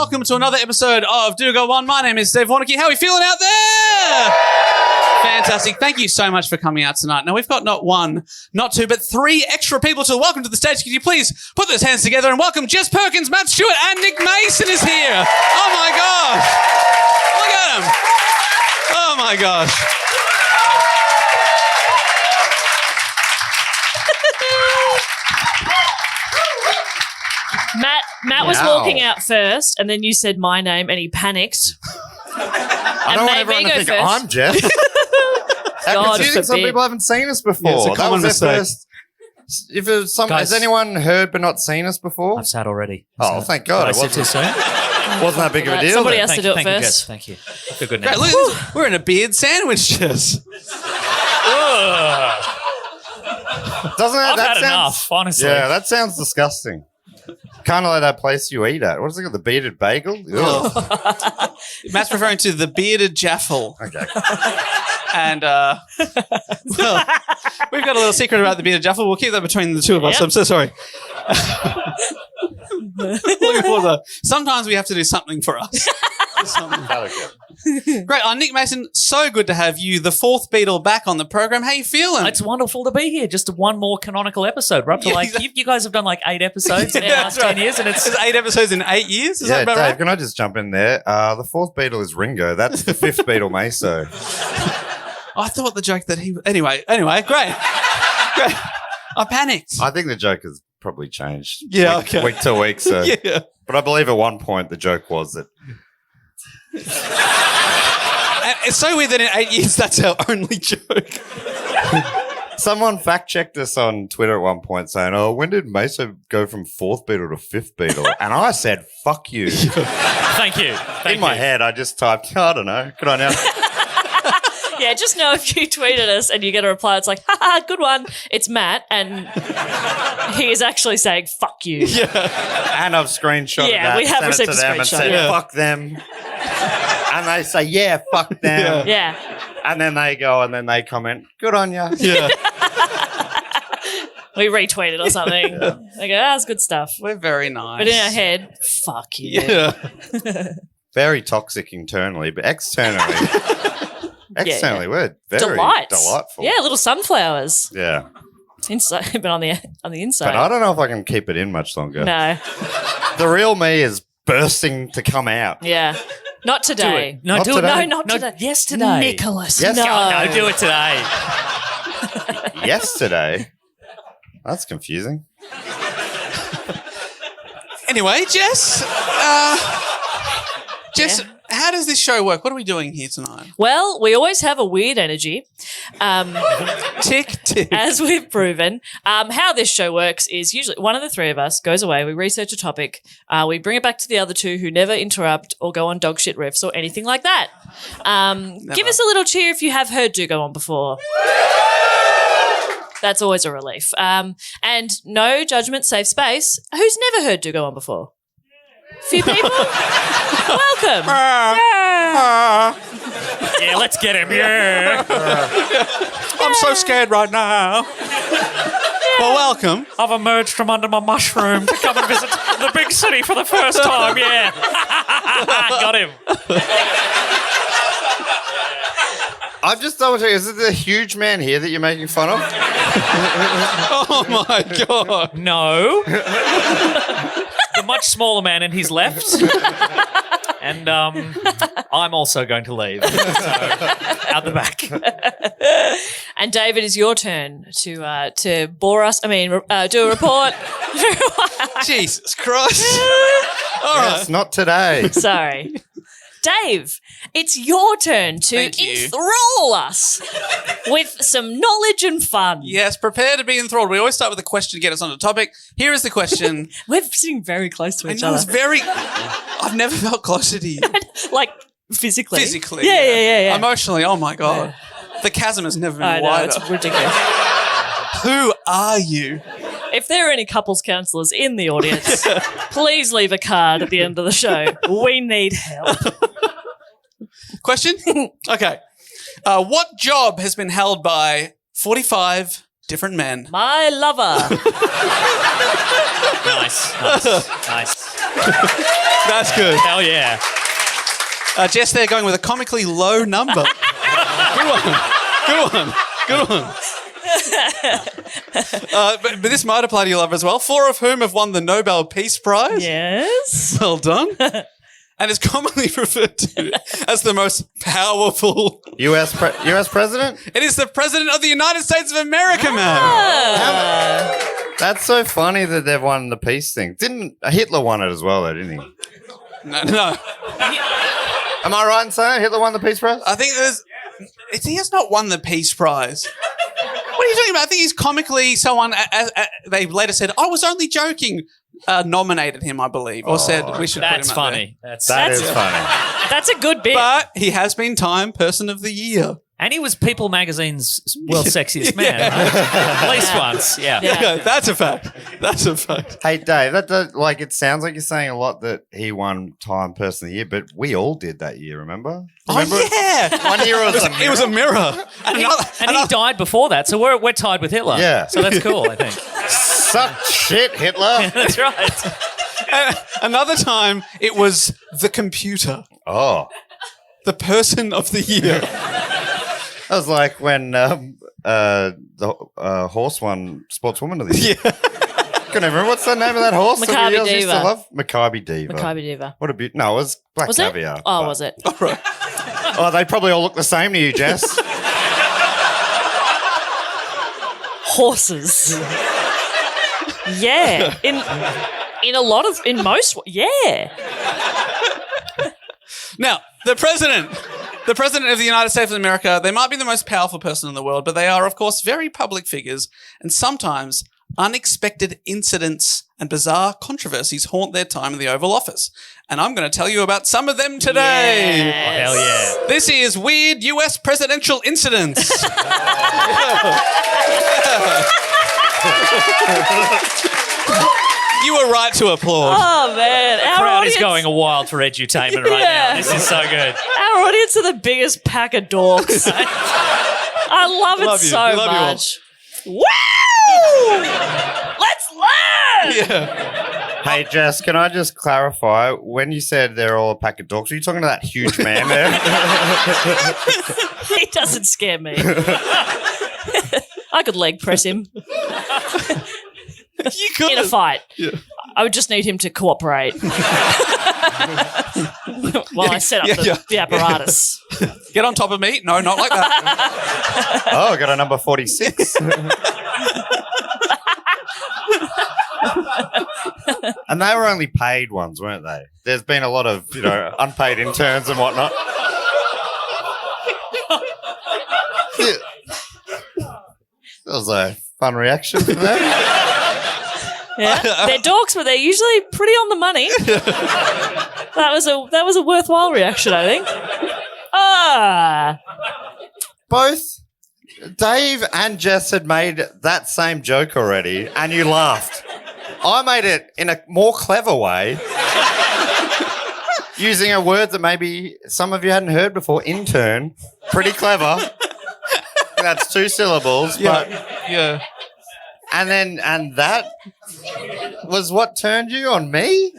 welcome to another episode of Do Go On. My name is Dave Whacky. How are we feeling out there? Fantastic. Thank you so much for coming out tonight. Now, we've got not one, not two, but three extra people to welcome to the stage. Could you please put those hands together and welcome Jess Perkins, Matt Stewart, and Nick Mason is here. Oh, my gosh. Look at him. Oh, my gosh. Matt was walking out first, and then you said my name, and he panicked. I don't want everyone to think I'm Jeff. God, do you think some people haven't seen us before? Yeah, it's a common mistake. Has anyone heard but not seen us before? I've sat already. Oh, thank God. It wasn't too soon. Wasn't that big of a deal? Somebody then? has to do it Thank you, first. Jess. Thank you. I feel good now. Great, look, we're in a beard sandwich, Jess. Doesn't I've that had sounds, enough, honestly. Yeah, that sounds disgusting. Kind of like that place you eat at. What is it called? The bearded bagel? Ugh. Matt's referring to the bearded jaffle. Okay. And, well, we've got a little secret about the bearded jaffle. We'll keep that between the two of us. Yep. I'm so sorry. Sometimes we have to do something for us. Great. Nick Mason, so good to have you, the fourth Beatle, back on the program. How you feeling? It's wonderful to be here. Just one more canonical episode. We're up to you guys have done like 8 episodes in the last 10 years. And it's 8 episodes in 8 years? Is that about Dave, right? can I just jump in there? The fourth Beatle is Ringo. That's the fifth Beatle, Meso. I thought the joke that he... Anyway, great. I panicked. I think the joke has probably changed week to week. So. Yeah. But I believe at one point the joke was that... It's so weird that in 8 years that's our only joke. Someone fact-checked us on Twitter at one point saying, when did Meso go from fourth Beatle to fifth Beatle? And I said, fuck you. Thank you. In my head, I just typed, I don't know. Good on you. Yeah, just know if you tweeted us and you get a reply, it's like, haha, good one. It's Matt, and he is actually saying, fuck you. Yeah. And I've screenshotted Yeah, that, we have sent received it to a them and screenshot, said, yeah. fuck them. And they say, yeah, fuck them. Yeah. And then they go and then they comment, good on you. Yeah. We retweeted or something. They go, that's good stuff. We're very nice. But in our head, fuck you. Yeah. Very toxic internally, but externally, we're very delightful. Yeah, little sunflowers. Yeah. Inside, but on the inside. But I don't know if I can keep it in much longer. No. The real me is bursting to come out. Yeah. Not today. No, Not do today. it. No, not today. Yesterday. Nicholas, Yes. no. No, do it today. Yesterday. That's confusing. Anyway, Jess. Jess, how does this show work? What are we doing here tonight? Well, we always have a weird energy. Tick, tick. As we've proven. How this show works is usually one of the three of us goes away, we research a topic, we bring it back to the other two who never interrupt or go on dog shit riffs or anything like that. Give us a little cheer if you have heard Do Go On before. That's always a relief. And no judgment, safe space. Who's never heard Do Go On before? Few people? Welcome. Yeah, let's get him. Yeah. I'm so scared right now. Well, welcome. I've emerged from under my mushroom to come and visit the big city for the first time. Yeah. Got him. I've just double checked. Is it the huge man here that you're making fun of? Oh, my God. No. The much smaller man in his left. And I'm also going to leave. So, out the back. And David, it's your turn to bore us. Do a report. Jesus Christ. All right. Yes, not today. Sorry. Dave, it's your turn to Thank you. enthrall us with some knowledge and fun. Yes, prepare to be enthralled. We always start with a question to get us on the topic. Here is the question. We're sitting very close to I each know other. it's very... I've never felt closer to you. Like physically. Physically. Yeah. Emotionally, oh my God. The chasm has never been I know, wider. it's ridiculous. Who are you? If there are any couples counsellors in the audience, please leave a card at the end of the show. We need help. Question? Okay. What job has been held by 45 different men? My lover. Nice. That's good. Hell yeah. Jess, they're going with a comically low number. Good one. But this might apply to your lover as well. 4 of whom have won the Nobel Peace Prize. Yes. Well done. And is commonly referred to as the most powerful. US president? It is the President of the United States of America, man. That's so funny that they've won the peace thing. Didn't Hitler won it as well, though, didn't he? No. Am I right in saying Hitler won the peace prize? I think he has not won the Peace Prize. What are you talking about? I think he's comically someone, they later said, I was only joking, nominated him, I believe, or said we should put him That's up funny. there. That is funny. That's a good bit. But he has been Time Person of the Year. And he was People Magazine's world's sexiest man. At least once. Yeah. Yeah, that's a fact. Hey, Dave, it sounds like you're saying a lot that he won Time Person of the Year, but we all did that year, remember? Oh, yeah. 1 year was a mirror. It was a mirror. And he died before that, so we're tied with Hitler. Yeah. So that's cool, I think. Suck shit, Hitler. That's right. Another time, it was the computer. Oh. The Person of the Year. That was like when the horse won Sportswoman of the Year. Yeah. Couldn't remember what's the name of that horse that Maccabi we all used to Diva. love? Maccabi Diva. Maccabi Diva. What a beauty. No, it was Black Was Caviar. it? Oh, was it? All right. Oh, they probably all look the same to you, Jess. Horses. Yeah. In most, yeah. Now, the president of the United States of America, they might be the most powerful person in the world, but they are, of course, very public figures, and sometimes unexpected incidents and bizarre controversies haunt their time in the Oval Office. And I'm going to tell you about some of them today. Yes. Hell yeah. This is Weird US Presidential Incidents. You were right to applaud. Oh, man. Our Crowd audience, is going wild for edutainment right Yeah. now. This is so good. Our audience are the biggest pack of dorks. I love it Love you. so We love you all. much. Woo! Let's learn! Yeah. Hey, Jess, can I just clarify? When you said they're all a pack of dogs, are you talking to that huge man there? He doesn't scare me. I could leg press him You could. in a fight. Yeah. I would just need him to cooperate while I set up the apparatus. Get on top of me. No, not like that. Oh, I got a number 46. And they were only paid ones, weren't they? There's been a lot of, unpaid interns and whatnot. Yeah. That was a fun reaction from them. Yeah. They're dorks, but they're usually pretty on the money. That was a worthwhile reaction, I think. Both Dave and Jess had made that same joke already, and you laughed. I made it in a more clever way, using a word that maybe some of you hadn't heard before, intern. Pretty clever. That's 2 syllables, but... Yeah. And that was what turned you on me?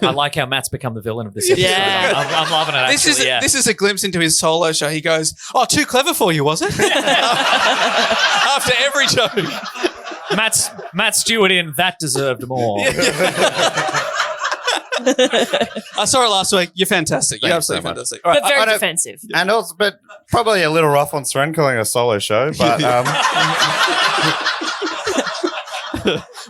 I like how Matt's become the villain of this episode. Yeah. I'm loving it, This actually. is a glimpse into his solo show. He goes, "Oh, too clever for you, was it?" After every joke. Matt Stewart in That Deserved More. I saw it last week. You're fantastic. You're Thanks absolutely so much. fantastic. All But right, very I don't- defensive. And also, but probably a little rough on Sren calling it a solo show, but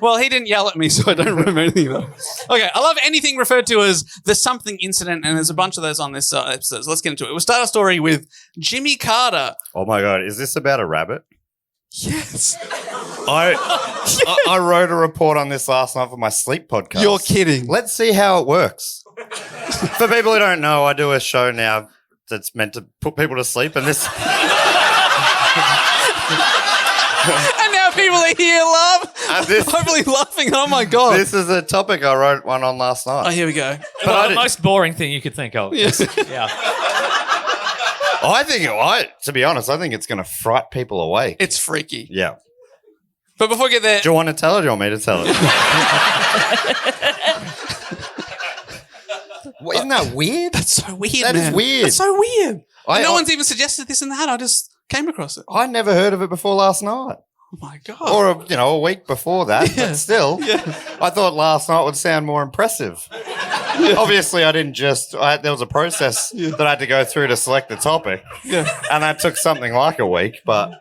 well, he didn't yell at me, so I don't remember anything of that. Okay, I love anything referred to as the something incident, and there's a bunch of those on this episode. So let's get into it. We'll start our story with Jimmy Carter. oh my God, is this about a rabbit? Yes. I wrote a report on this last night for my sleep podcast. You're kidding. Let's see how it works. For people who don't know, I do a show now that's meant to put people to sleep, and this... And now people are here, love. And this- Hopefully laughing. Oh, my God. This is a topic I wrote one on last Oh, night. here we go. Well, the most boring thing you could think of. Yes. Yeah. To be honest, I think it's going to fright people awake. It's freaky. Yeah. But before we get there, Do you want to tell it or do you want me to tell it? Isn't that weird? That's so weird, That is man. weird. That's so weird. I- no I- one's even suggested this and that. I just came across it. I never heard of it before last night. Oh, my God. Or, a week before that. But still, I thought last night would sound more impressive. Obviously, I didn't there was a process that I had to go through to select the topic. Yeah. And that took something like a week. But,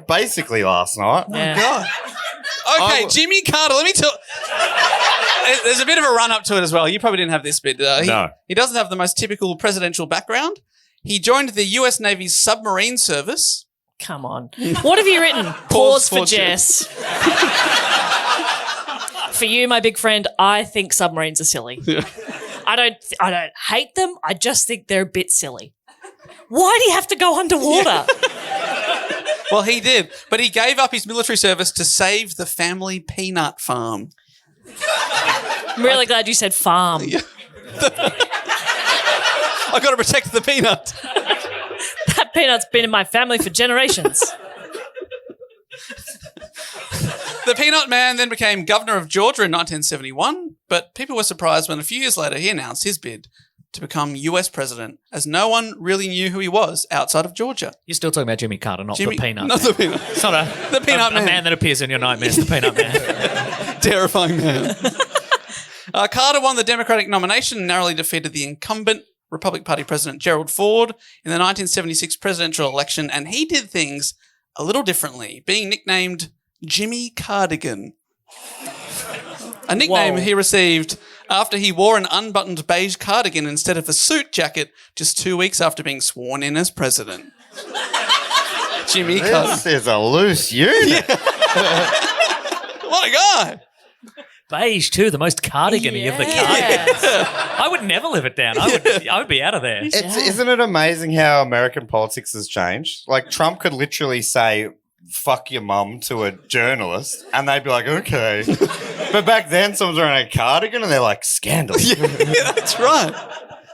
basically last night. Yeah. God. Okay, Oh. Jimmy Carter. Let me tell. There's a bit of a run up to it as well. You probably didn't have this bit. No. He doesn't have the most typical presidential background. He joined the U.S. Navy's submarine service. Come on. What have you written? Pause for Jess. For you, my big friend, I think submarines are silly. Yeah. I don't hate them. I just think they're a bit silly. Why do you have to go underwater? Well, he did, but he gave up his military service to save the family peanut farm. I'm really glad you said farm. I got to protect the peanut. That peanut's been in my family for generations. The Peanut Man then became governor of Georgia in 1971, but people were surprised when a few years later he announced his bid to become US president, as no one really knew who he was outside of Georgia. You're still talking about Jimmy Carter, not the Peanut. Not the Peanut. It's not The Peanut a Man. man that appears in your nightmares, the Peanut Man. Terrifying man. Carter won the Democratic nomination and narrowly defeated the incumbent Republican Party President Gerald Ford in the 1976 presidential election, and he did things a little differently, being nicknamed Jimmy Cardigan. A nickname he received after he wore an unbuttoned beige cardigan instead of a suit jacket just 2 weeks after being sworn in as president. Jimmy Cardigan. This is a loose unit. What a guy. Beige too, the most cardigan-y of the cardigans. I would never live it down. I would be out of there. Isn't it amazing how American politics has changed? Like, Trump could literally say, fuck your mum to a journalist, and they'd be like, okay. But back then, someone's wearing a cardigan, and they're like, scandal. Yeah, that's right.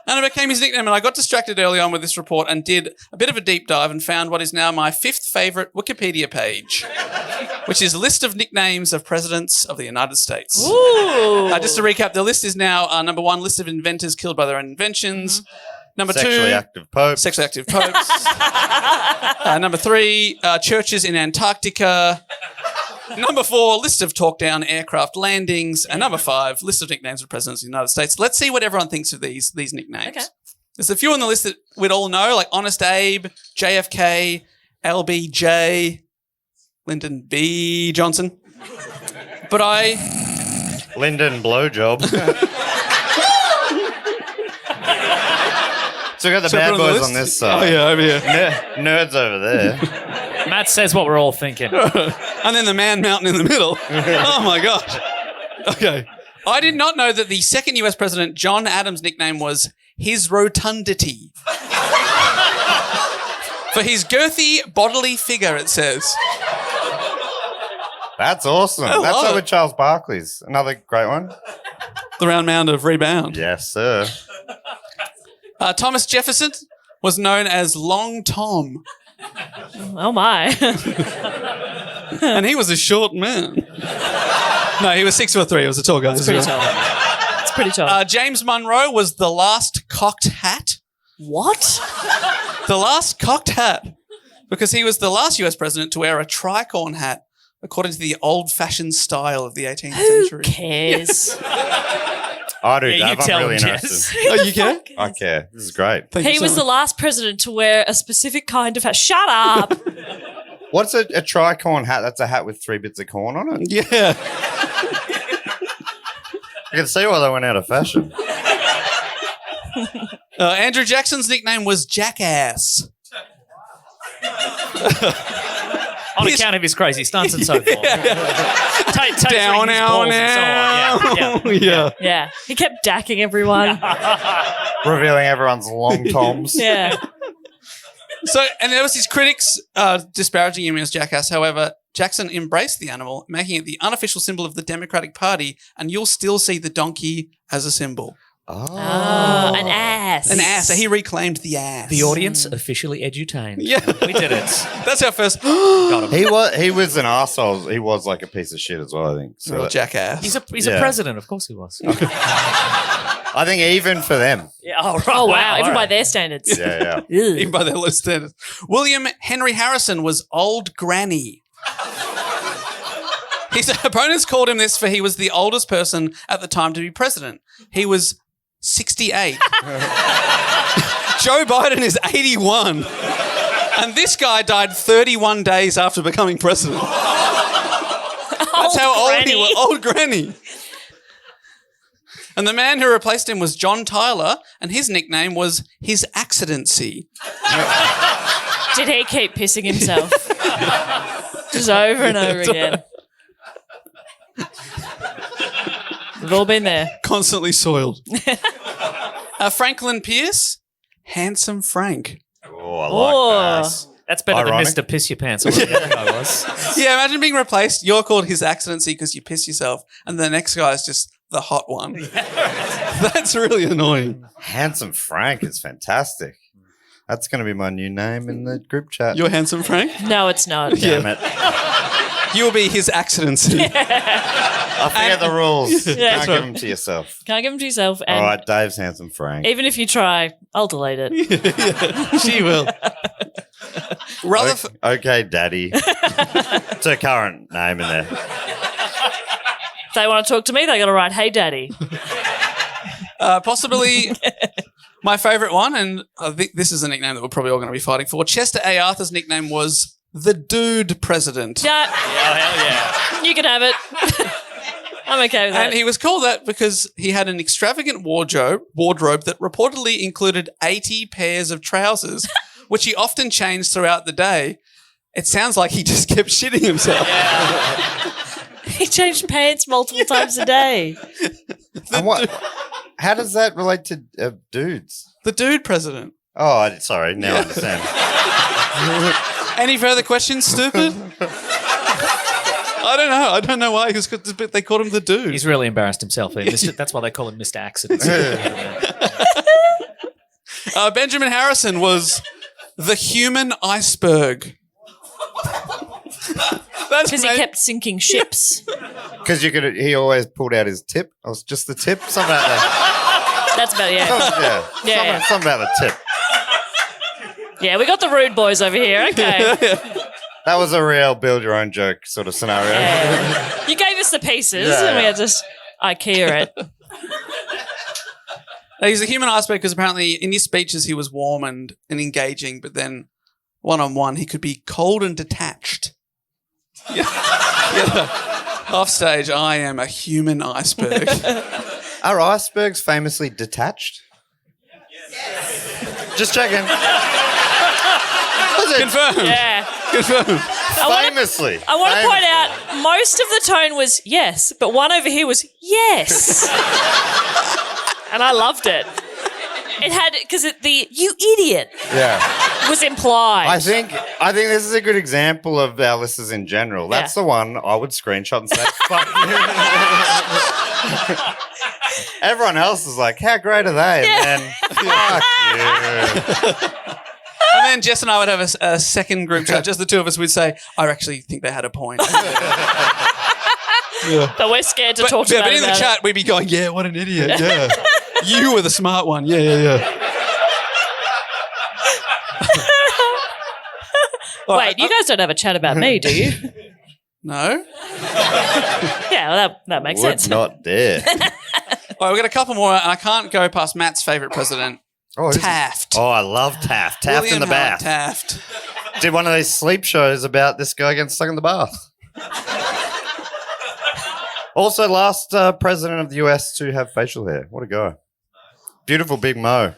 And it became his nickname, and I got distracted early on with this report and did a bit of a deep dive and found what is now my 5th favourite Wikipedia page, which is a list of nicknames of presidents of the United States. Ooh. Just to recap, the list is now number 1, list of inventors killed by their own inventions. Number 2, Sexually active popes. sexually active popes. Number 3, churches in Antarctica. Number 4, list of talk-down aircraft landings. And number 5, list of nicknames of presidents of the United States. Let's see what everyone thinks of these nicknames. Okay. There's a few on the list that we'd all know, like Honest Abe, JFK, LBJ, Lyndon B. Johnson. But Lyndon Blowjob. So we got the bad boys on this side. Oh, yeah, over here. Nerds over there. Matt says what we're all thinking. And then the Man Mountain in the middle. Oh, my gosh. Okay. I did not know that the second US president, John Adams' nickname was His Rotundity. For his girthy bodily figure, it says. That's awesome. I That's love like it. with Charles Barkley's. Another great one. The round mound of rebound. Yes, sir. Thomas Jefferson was known as Long Tom, Oh, my. and he was a short man. No, he was 6'3". He was a tall guy. Pretty tall. It's pretty tall. James Monroe was the last cocked hat. What? The last cocked hat, because he was the last US president to wear a tricorn hat, according to the old-fashioned style of the 18th Who century. cares? I do, Yeah, you Dave. I'm tell really him, interested. Jess. Oh, you care? I care. This is great. Thank He you so was the much. last president to wear a specific kind of hat. Shut up. What's a tricorn hat? That's a hat with 3 bits of corn on it. Yeah. I can see why they went out of fashion. Andrew Jackson's nickname was Jackass. On account of his crazy stunts and so forth. Tapering Down, his now, balls and so on. Yeah. Yeah. Yeah. He kept dacking everyone. Revealing everyone's long toms. Yeah. So, and there was his critics disparaging him as Jackass. However, Jackson embraced the animal, making it the unofficial symbol of the Democratic Party, and you'll still see the donkey as a symbol. Oh. Oh, an ass. An ass. So he reclaimed the ass. The audience officially edutained. Yeah. We did it. That's our first Got him. He was an arsehole. He was like a piece of shit as well, I think. So real Jackass. He's a Yeah. president. Of course he was. I think even for them. Yeah. Oh, right. Oh, wow. Even all by right. their standards. Yeah, yeah. Ew. Even by their low standards. William Henry Harrison was Old Granny. His opponents called him this for he was the oldest person at the time to be president. He was 68. Joe Biden is 81. And this guy died 31 days after becoming president. That's how old he was. Old Granny. And the man who replaced him was John Tyler, and his nickname was His Accidency. Did he keep pissing himself? Just over and over again. We've all been there. Constantly soiled. Franklin Pierce, Handsome Frank. Oh, I Oh. like that. That's better Ironic. than Mr. Piss Your Pants. Or whatever I was. Yeah, imagine being replaced. You're called His Accidency because you piss yourself, and the next guy is just the hot one. That's really annoying. Handsome Frank is fantastic. That's going to be my new name in the group chat. You're Handsome Frank? No, it's not. Damn it. You'll be His Accidency. I forget the rules. Yeah, Can't that's give them to yourself. Can't give them to yourself. And All right, Dave's Handsome Frank. even if you try, I'll delete it. She will. Okay, Daddy. It's a current name in there. If they want to talk to me, they got to write, "Hey, Daddy." Possibly my favourite one, and I think this is a nickname that we're probably all going to be fighting for. Chester A. Arthur's nickname was the Dude President. Yeah, Oh, hell yeah. you can have it. I'm okay with that. And he was called that because he had an extravagant wardrobe that reportedly included 80 pairs of trousers, which he often changed throughout the day. It sounds like he just kept shitting himself. He changed pants multiple times a day. And how does that relate to dudes? The Dude President. Oh, sorry. Now I understand. Any further questions, stupid? I don't know. I don't know why they called him the Dude. He's really embarrassed himself. That's why they call him Mr. Accidents. Benjamin Harrison was the Human Iceberg. That's Because he kept sinking ships. Because he always pulled out his tip. It was just the tip. Something about that. That's about it. Yeah. Something about the tip. Yeah, we got the rude boys over here. Okay. That was a real build your own joke sort of scenario. Yeah. You gave us the pieces Yeah. and we had to IKEA it. He's a human iceberg because apparently in his speeches he was warm and engaging, but then one-on-one he could be cold and detached. Yeah. Off stage, I am a human iceberg. Are icebergs famously detached? Just checking. Confirmed. Yeah. Confirmed. Famously. I want to point out most of the tone was yes, but one over here was yes. And I loved it. It had, because the "you idiot" Yeah. was implied. I think this is a good example of our listeners in general. That's the one I would screenshot and say, fuck you. Everyone else is like, how great are they? And then, fuck you. And then Jess and I would have a second group chat. Just the two of us would say, I actually think they had a point. But we're scared to talk about but it. in the chat, we'd be going, yeah, what an idiot. Yeah. You were the smart one. Yeah. All Wait, right, you guys don't have a chat about me, do you? No? Yeah, well, that makes Would sense. not dare. All right, we've got a couple more, and I can't go past Matt's favourite president, Taft. Oh, I love Taft. Taft William in the Howard bath. Taft. Did one of these sleep shows about this guy getting stuck in the bath. Also, last president of the US to have facial hair. What a guy. Beautiful Big Mo.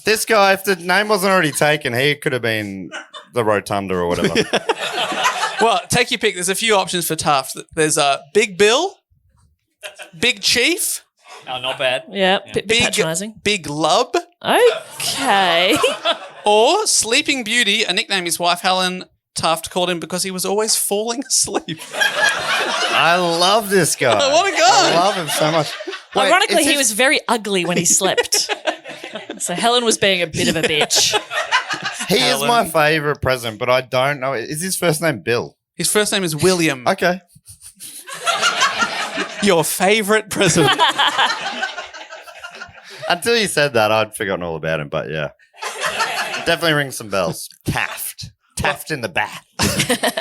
This guy, if the name wasn't already taken, he could have been the Rotunda or whatever. Well, take your pick. There's a few options for Taft. There's Big Bill, Big Chief, Oh, not bad. Yeah, bit patronising. Big Lub, Okay. or Sleeping Beauty, a nickname his wife Helen Taft called him because he was always falling asleep. I love this guy. What a guy. I love him so much. Wait, Ironically, is he this- was very ugly when he slept. So Helen was being a bit of a bitch. He is my favourite president, but I don't know. Is his first name Bill? His first name is William. Okay. Until you said that, I'd forgotten all about him, but yeah. Definitely rings some bells. Taft. Taft in the bath.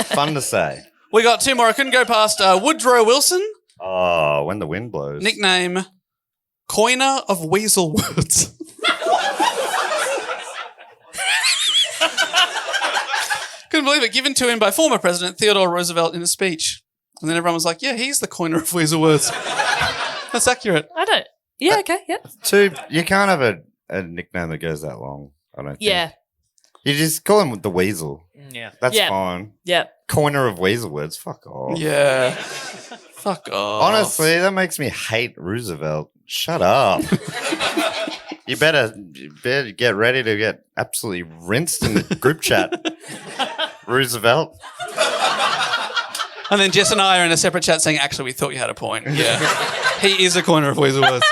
Fun to say. We got two more. I couldn't go past Woodrow Wilson, Oh, when the wind blows. nickname Coiner of Weasel Words. Couldn't believe it. Given to him by former President Theodore Roosevelt in a speech. And then everyone was like, yeah, he's the coiner of weasel words. That's accurate. I don't. Yeah, okay, yeah. You can't have a nickname that goes that long, I don't think. Yeah, You just call him the Weasel. Yeah. That's Yeah. fine. yeah. Corner of Weasel words. Fuck off. Yeah. Fuck off. Honestly, that makes me hate Roosevelt. Shut up. You better get ready to get absolutely rinsed in the group chat. Roosevelt. And then Jess and I are in a separate chat saying, actually, we thought you had a point. Yeah. He is a coiner of weasel words.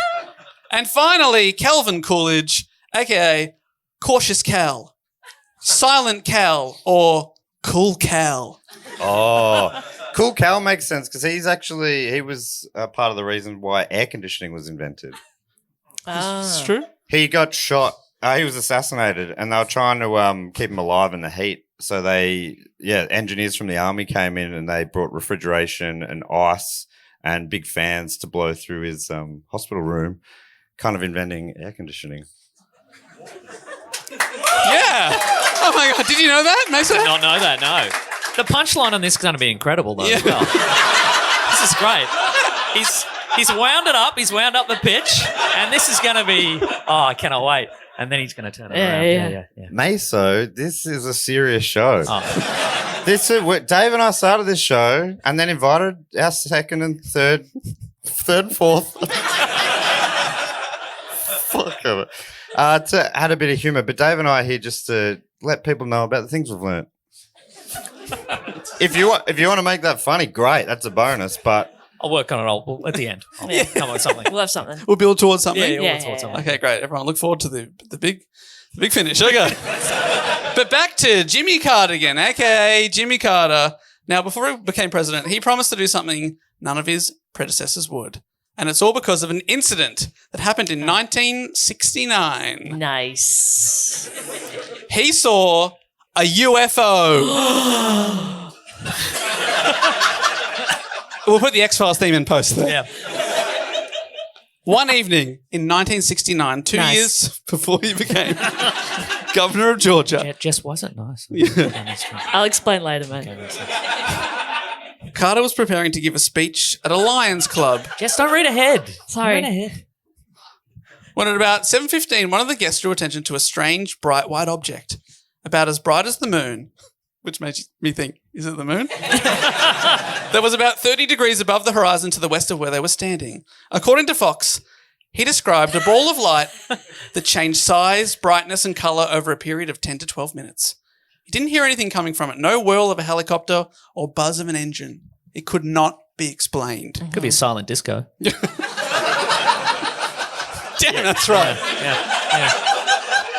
And finally, Calvin Coolidge, a.k.a. Cautious Cal, Silent Cal, or Cool Cal. Oh, Cool Cal makes sense because he was part of the reason why air conditioning was invented. It's true. He got shot. He was assassinated, and they were trying to keep him alive in the heat. So engineers from the army came in and they brought refrigeration and ice and big fans to blow through his hospital room, kind of inventing air conditioning. Yeah. Oh my God. Did you know that, Mason? Did not know that, no. The punchline on this is going to be incredible, though, as well. This is great. He's wound it up. He's wound up the pitch. And this is going to be, I cannot wait. And then he's going to turn it around. Yeah. Meso, this is a serious show. Oh. Dave and I started this show and then invited our second and third and fourth. Fuck of it. To add a bit of humour, but Dave and I are here just to let people know about the things we've learnt. If you want to make that funny, great. That's a bonus. But I'll work on it at the end. I'll come up with something. We'll have something. We'll build towards something. Yeah, Yeah, we'll towards something. Okay, great. Everyone look forward to the big finish. Okay. But back to Jimmy Carter again, a.k.a. Jimmy Carter. Now, before he became president, he promised to do something none of his predecessors would. And it's all because of an incident that happened in 1969. Nice. He saw a UFO. We'll put the X-Files theme in post there. Yeah. One evening in 1969, 2 Nice. years before he became governor of Georgia, It just wasn't nice. I'll explain later, mate. Carter was preparing to give a speech at a Lions Club. Just don't read ahead. Sorry. Don't read ahead. When at about 7:15, one of the guests drew attention to a strange, bright white object, about as bright as the moon, which makes me think, is it the moon? That was about 30 degrees above the horizon to the west of where they were standing. According to Fox, he described a ball of light that changed size, brightness, and colour over a period of 10 to 12 minutes. He didn't hear anything coming from it, no whirl of a helicopter or buzz of an engine. It could not be explained. Could be a silent disco. Damn, that's right. Yeah.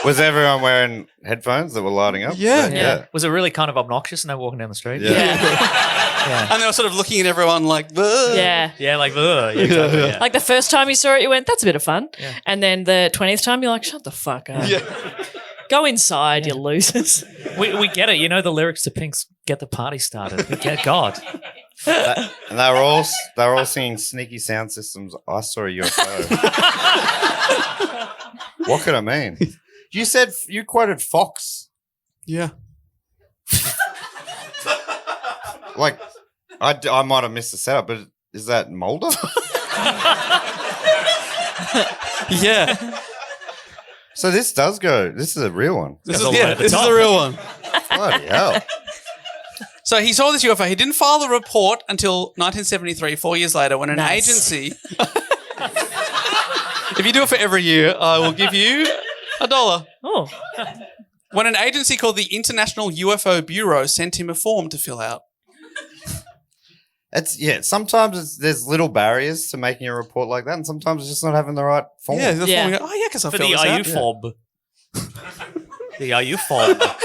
was everyone wearing headphones that were lighting up? Yeah. Was it really kind of obnoxious and they were walking down the street? Yeah. Yeah. And they were sort of looking at everyone like, "Ugh." Yeah. Yeah, like, ugh. Yeah, exactly, yeah. Like the first time you saw it, you went, that's a bit of fun. Yeah. And then the 20th time, you're like, shut the fuck up. Yeah. Go inside, you losers. We get it. You know the lyrics to Pink's Get the Party Started. We get God. And they were all singing Sneaky Sound System's I Saw a UFO. What could I mean? You quoted Fox. Yeah. Like, I might have missed the setup, but is that Mulder? Yeah. So this does go. This is a real one. This Goes all the way to the is top. a real one. Bloody hell. So he saw this UFO. He didn't file the report until 1973, 4 years later, when an Nice. agency. If you do it for every year, I will give you $1. Oh. When an agency called the International UFO Bureau sent him a form to fill out. Sometimes there's little barriers to making a report like that, and sometimes it's just not having the right form. Yeah, the Yeah. form. You go, oh, yeah, because I For filled the this out. IUFOB. The IUFOB.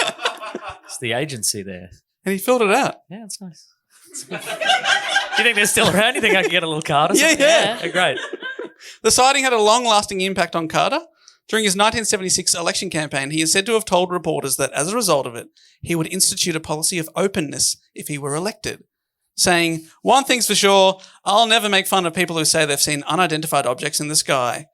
It's the agency there. And he filled it out. Yeah, it's nice. It's good. Do you think they're still around? You think I can get a little card or something? Yeah. Great. The sighting had a long-lasting impact on Carter. During his 1976 election campaign, he is said to have told reporters that as a result of it, he would institute a policy of openness if he were elected, saying, "One thing's for sure, I'll never make fun of people who say they've seen unidentified objects in the sky."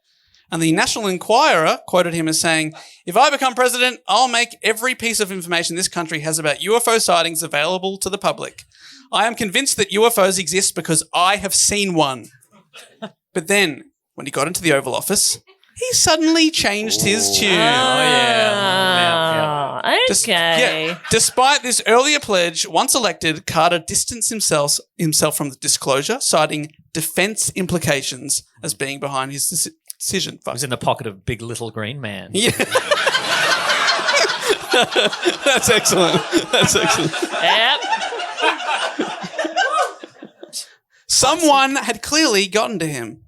And the National Enquirer quoted him as saying, "If I become president, I'll make every piece of information this country has about UFO sightings available to the public. I am convinced that UFOs exist because I have seen one." But then, when he got into the Oval Office, he suddenly changed his tune. Okay. Despite this earlier pledge, once elected, Carter distanced himself from the disclosure, citing defense implications as being behind his decision. He was in the pocket of Big Little Green Man. Yeah. That's excellent. That's excellent. Yep. Someone had clearly gotten to him.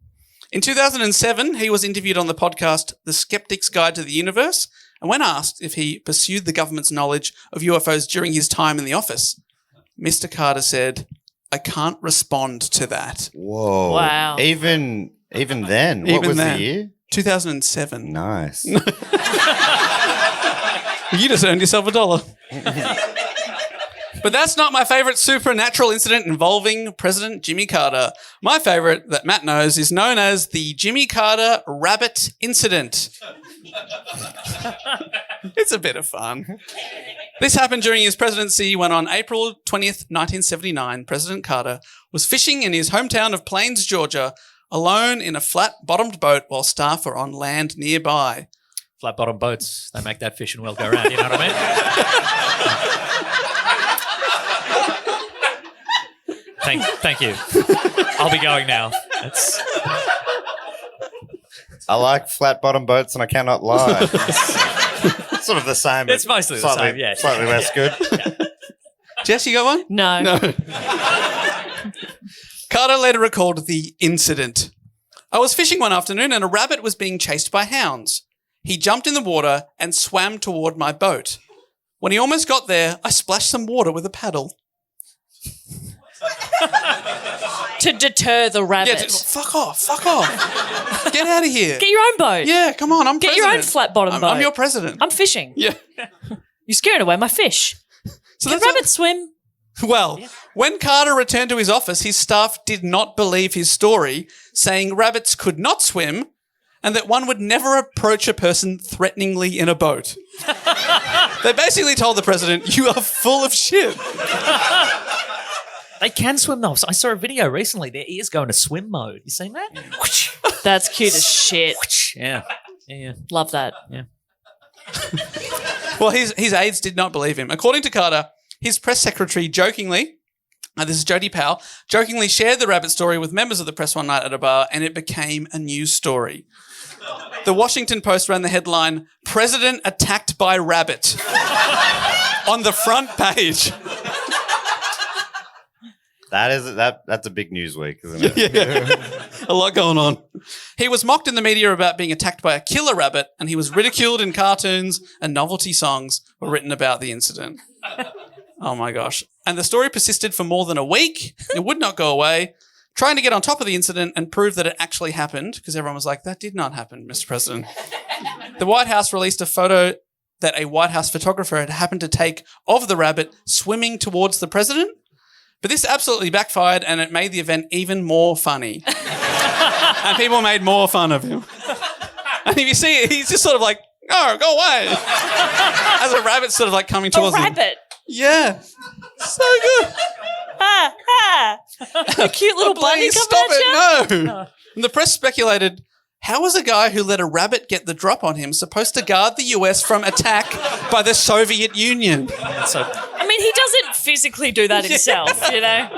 In 2007, he was interviewed on the podcast The Skeptic's Guide to the Universe, and when asked if he pursued the government's knowledge of UFOs during his time in the office, Mr. Carter said, "I can't respond to that." Whoa. Wow. Even then, what Even was then. the year? 2007. Nice. You just earned yourself $1. But that's not my favourite supernatural incident involving President Jimmy Carter. My favourite that Matt knows is known as the Jimmy Carter Rabbit Incident. It's a bit of fun. This happened during his presidency when on April 20th, 1979, President Carter was fishing in his hometown of Plains, Georgia, alone in a flat-bottomed boat while staff were on land nearby. Flat-bottom boats, they make that fishing well go round, you know what I mean? Thank you. I'll be going now. I like flat-bottom boats and I cannot lie. It's sort of the same. It's mostly the same, yeah. Slightly less good. Jess, you got one? No. Carter later recalled the incident. "I was fishing one afternoon and a rabbit was being chased by hounds. He jumped in the water and swam toward my boat. When he almost got there, I splashed some water with a paddle." To deter the rabbit. Yeah, fuck off. Get out of here. Get your own boat. Yeah, come on, I'm Get president. your own flat-bottom boat. I'm your president. I'm fishing. Yeah. You're scaring away my fish. So Can that's rabbits swim? Well, when Carter returned to his office, his staff did not believe his story, saying rabbits could not swim and that one would never approach a person threateningly in a boat. They basically told the president, "You are full of shit." They can swim though. So I saw a video recently. Their ears go into swim mode. You seen that? That's cute as shit. Yeah. Love that. Yeah. Well, his aides did not believe him. According to Carter, his press secretary jokingly, this is Jody Powell, jokingly shared the rabbit story with members of the press one night at a bar, and it became a news story. The Washington Post ran the headline, "President Attacked by Rabbit," on the front page. That's a big news week, isn't it? Yeah. A lot going on. He was mocked in the media about being attacked by a killer rabbit, and he was ridiculed in cartoons, and novelty songs were written about the incident. Oh my gosh. And the story persisted for more than a week. It would not go away. Trying to get on top of the incident and prove that it actually happened, because everyone was like, "That did not happen, Mr. President." The White House released a photo that a White House photographer had happened to take of the rabbit swimming towards the president. But this absolutely backfired, and it made the event even more funny. And people made more fun of him. And if you see it, he's just sort of like, "Oh, go away." As a rabbit's sort of like coming towards him. A rabbit. Yeah. So good. A cute little bunny Please coming stop at you. it, no. And the press speculated, how was a guy who let a rabbit get the drop on him supposed to guard the US from attack by the Soviet Union? So I mean, he doesn't physically do that himself, you know?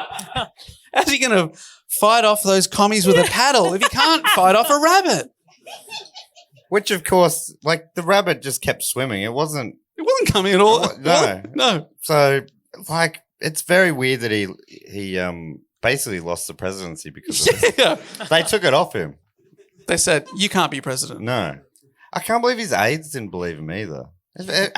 How's he going to fight off those commies with a paddle if he can't fight off a rabbit? Which, of course, like, the rabbit just kept swimming. It wasn't coming at all. No. So, like, it's very weird that he basically lost the presidency because of this. Yeah. They took it off him. They said, "You can't be president." No. I can't believe his aides didn't believe him either.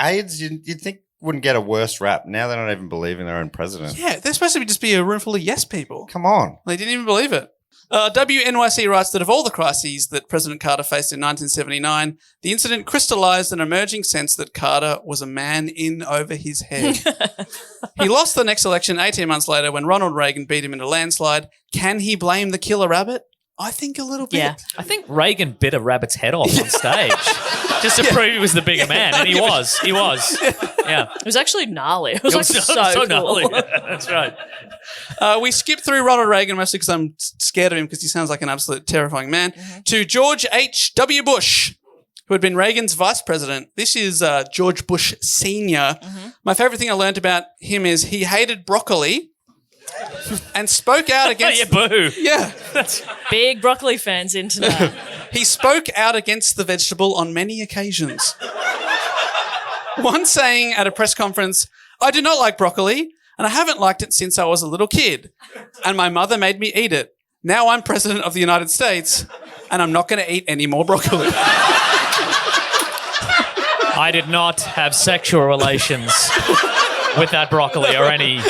Aides, you'd think, wouldn't get a worse rap. Now they're not even believing their own president. Yeah, they're supposed to just be a room full of yes people. Come on. They didn't even believe it. WNYC writes that of all the crises that President Carter faced in 1979, the incident crystallized an emerging sense that Carter was a man in over his head. He lost the next election 18 months later when Ronald Reagan beat him in a landslide. Can he blame the killer rabbit? I think a little bit. Yeah. I think Reagan bit a rabbit's head off on stage just to prove he was the bigger man, and he was. He was. Yeah. It was actually gnarly. It was like so cool. gnarly. That's right. We skip through Ronald Reagan mostly because I'm scared of him because he sounds like an absolute terrifying man, to George H.W. Bush, who had been Reagan's vice president. This is George Bush Sr. My favorite thing I learned about him is he hated broccoli and spoke out against... Yeah, boo. Yeah. Big broccoli fans in tonight. He spoke out against the vegetable on many occasions. Once saying at a press conference, "I do not like broccoli, and I haven't liked it since I was a little kid, and my mother made me eat it. Now I'm president of the United States, and I'm not going to eat any more broccoli." I did not have sexual relations with that broccoli or any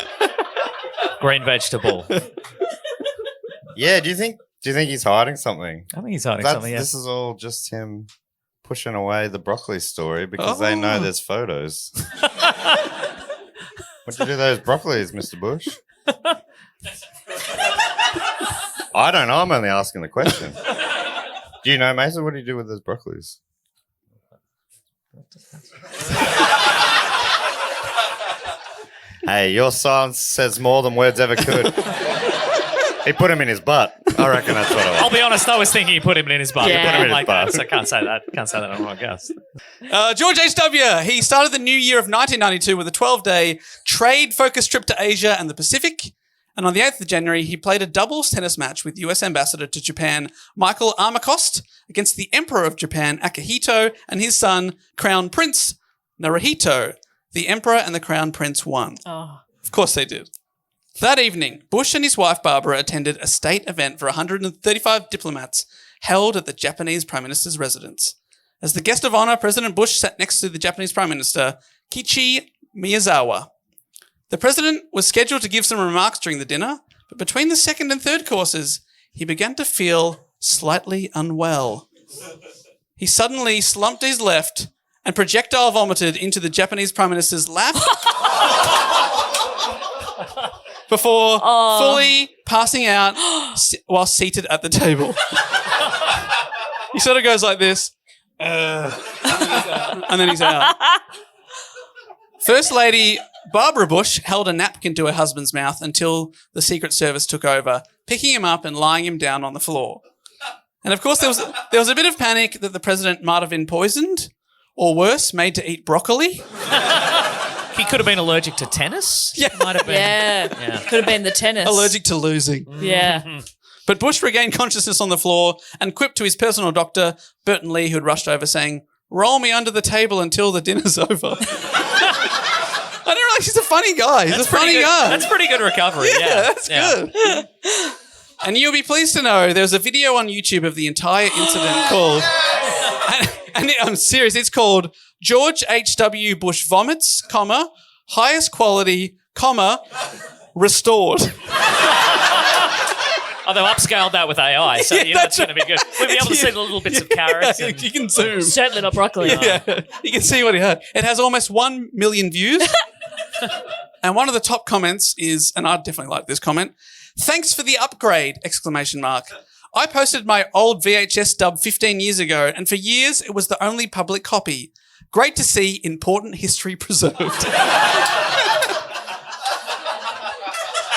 green vegetable. Yeah, do you think he's hiding something? I think he's hiding something, yeah. This is all just him pushing away the broccoli story because they know there's photos. What'd you do with those broccolis, Mr. Bush? I don't know. I'm only asking the question. Do you know, Mason? What do you do with those broccolis? Hey, your silence says more than words ever could. He put him in his butt. I reckon that's what it was. I'll be honest, I was thinking he put him in his butt. Yeah. He put him in his his butt. butt. So I can't say that. Can't say that on my guest. George H.W. He started the new year of 1992 with a 12-day trade-focused trip to Asia and the Pacific. And on the 8th of January, he played a doubles tennis match with US Ambassador to Japan, Michael Armacost, against the Emperor of Japan, Akihito, and his son, Crown Prince Naruhito. The Emperor and the Crown Prince won. Oh. Of course they did. That evening, Bush and his wife Barbara attended a state event for 135 diplomats held at the Japanese Prime Minister's residence. As the guest of honor, President Bush sat next to the Japanese Prime Minister, Kiichi Miyazawa. The president was scheduled to give some remarks during the dinner, but between the second and third courses, he began to feel slightly unwell. He suddenly slumped to his left and projectile vomited into the Japanese Prime Minister's lap before fully passing out while seated at the table. He sort of goes like this, and then he's out. First Lady Barbara Bush held a napkin to her husband's mouth until the Secret Service took over, picking him up and lying him down on the floor. And of course, there was a bit of panic that the president might have been poisoned, or worse, made to eat broccoli. He could have been allergic to tennis. Yeah. Might have been. Yeah. Could have been the tennis. Allergic to losing. Yeah. But Bush regained consciousness on the floor and quipped to his personal doctor, Burton Lee, who had rushed over, saying, "Roll me under the table until the dinner's over." I didn't realize he's a funny guy. He's a funny guy. That's pretty good recovery. Yeah, that's good. And you'll be pleased to know there's a video on YouTube of the entire incident called, and I'm serious, it's called George H.W. Bush Vomits, highest quality, restored. Oh, they've upscaled that with AI, so you know it's going to be good. We'll be able to see the little bits of carrots. And... You can zoom. Certainly not broccoli. Yeah, you can see what he had. It has almost 1 million views. And one of the top comments is, and I definitely like this comment, "Thanks for the upgrade!" ! I posted my old VHS dub 15 years ago, and for years it was the only public copy. Great to see important history preserved.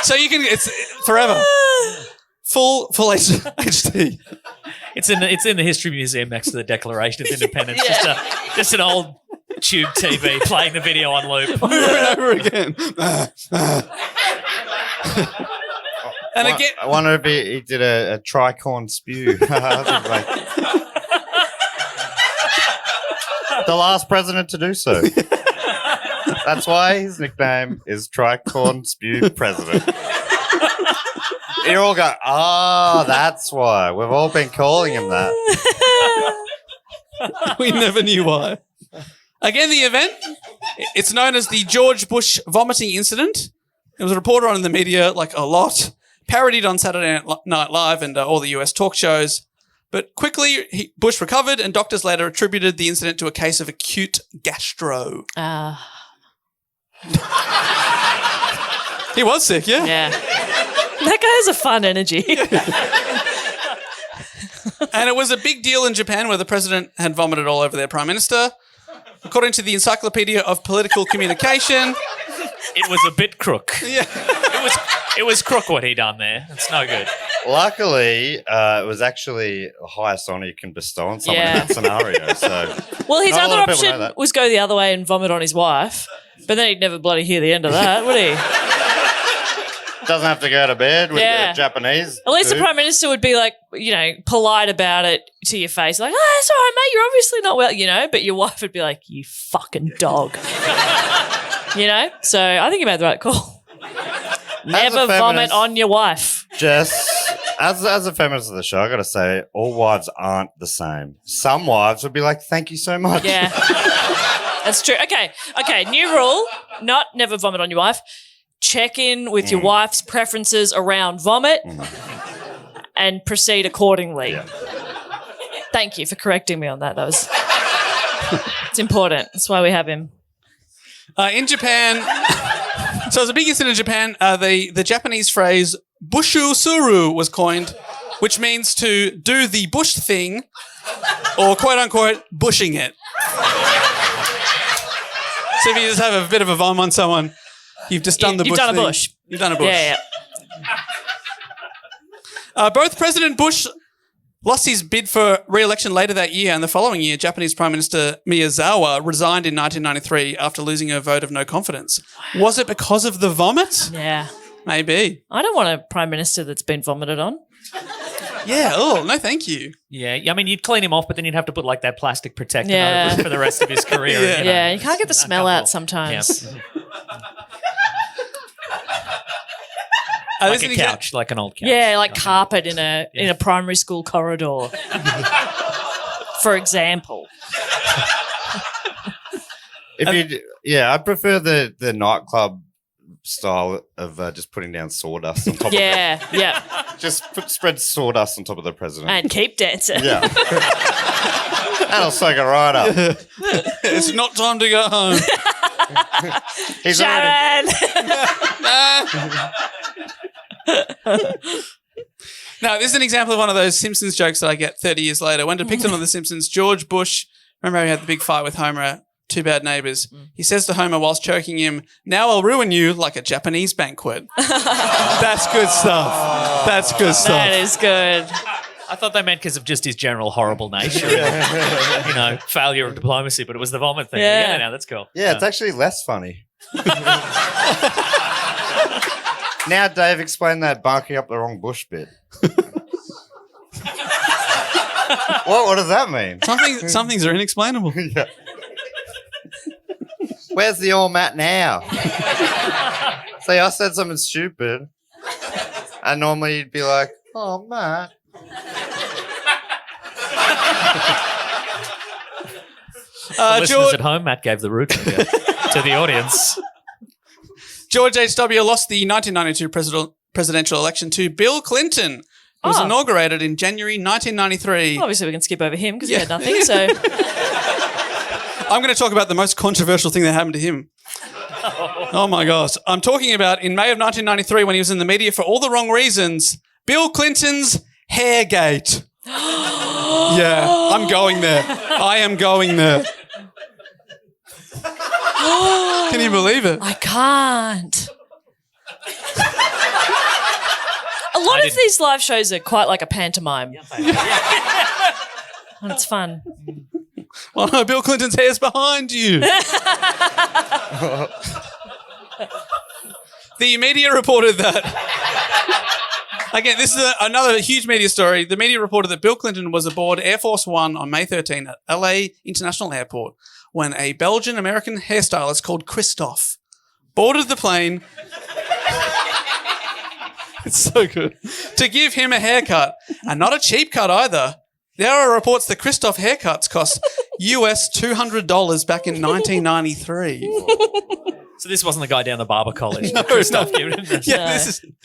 So you can, it's forever. Full HD. It's in the History Museum next to the Declaration of Independence. Just an old tube TV playing the video on loop. Over and over again. And again, I wonder if he did a tricorn spew. The last president to do so. That's why his nickname is Tricorn Spew President. You all go, that's why. We've all been calling him that. we never knew why. Again, the event, it's known as the George Bush vomiting incident. It was reported on in the media like a lot. parodied on Saturday Night Live and all the US talk shows. But quickly, Bush recovered, and doctors later attributed the incident to a case of acute gastro. He was sick, yeah? Yeah. That guy has a fun energy. And it was a big deal in Japan where the president had vomited all over their prime minister. According to the Encyclopedia of Political Communication, It was a bit crook. yeah, It was crook what he done there. It's no good. Luckily, it was actually the highest honour you can bestow on someone in that scenario. So, Well, his Not a other lot of people know option that. was go the other way and vomit on his wife, but then he'd never bloody hear the end of that, would he? doesn't have to go to bed with Yeah. the Japanese. At least the dude. Prime Minister would be like, polite about it to your face. Like, oh, it's all right, mate. You're obviously not well, but your wife would be like, you fucking dog. So I think you made the right call. Never vomit feminist- on your wife. Just as a feminist of the show, I got to say, all wives aren't the same. Some wives would be like, "Thank you so much." Yeah. That's true. Okay. New rule, not never vomit on your wife. Check in with your wife's preferences around vomit and proceed accordingly. Yeah. Thank you for correcting me on that. It's important. That's why we have him. in Japan, so it was a big incident in Japan. The Japanese phrase "bushu suru" was coined, which means to do the bush thing, or quote unquote bushing it. So if you just have a bit of a vom on someone, you've just done the You've bush done a thing. bush. You've done a bush. Yeah. Both President Bush lost his bid for re-election later that year, and the following year, Japanese Prime Minister Miyazawa resigned in 1993 after losing a vote of no confidence. Was it because of the vomit? Yeah. Maybe. I don't want a Prime Minister that's been vomited on. Yeah. Oh, no thank you. Yeah, I mean, you'd clean him off, but then you'd have to put like that plastic protector Yeah. over it for the rest of his career. Yeah. Yeah, you can't get the smell out sometimes. Yeah. This Like is a an exa- couch, like an old couch. Yeah, like carpet in a primary school corridor. For example. I'd prefer the nightclub style of just putting down sawdust on top of it. Yeah. Just spread sawdust on top of the president. And keep dancing. Yeah. That'll soak it right up. It's not time to go home. He's already, Sharon! Now, this is an example of one of those Simpsons jokes that I get 30 years later. When depicted on The Simpsons, George Bush, remember he had the big fight with Homer, Two Bad Neighbors. He says to Homer whilst choking him, "Now I'll ruin you like a Japanese banquet." That's good stuff. That's good stuff. That is good. I thought they meant because of just his general horrible nature, and, failure of diplomacy, but it was the vomit thing. Yeah. No, that's cool. yeah, it's actually less funny. Now, Dave, explain that barking up the wrong bush bit. What does that mean? Some things are inexplainable. Yeah. Where's the all mat now? See, I said something stupid, and normally you'd be like, "Oh, Matt." Listeners George, at home, Matt gave the root finger to the audience. George H.W. lost the 1992 presidential election to Bill Clinton, who was Oh. inaugurated in January 1993. Obviously, we can skip over him because he had nothing. So, I'm going to talk about the most controversial thing that happened to him. Oh my gosh. I'm talking about in May of 1993 when he was in the media for all the wrong reasons, Bill Clinton's hairgate. Yeah, I'm going there. I am going there. Can you believe it? I can't. A lot of these live shows are quite like a pantomime. And it's fun. Oh no, Bill Clinton's hair's behind you. The media reported that. Again, this is another huge media story. The media reported that Bill Clinton was aboard Air Force One on May 13 at LA International Airport when a Belgian-American hairstylist called Christoph boarded the plane. It's so good. To give him a haircut, and not a cheap cut either. There are reports that Christoph haircuts cost US $200 back in 1993. So this wasn't the guy down the barber college. No, Christoph no. giving him this. Yeah,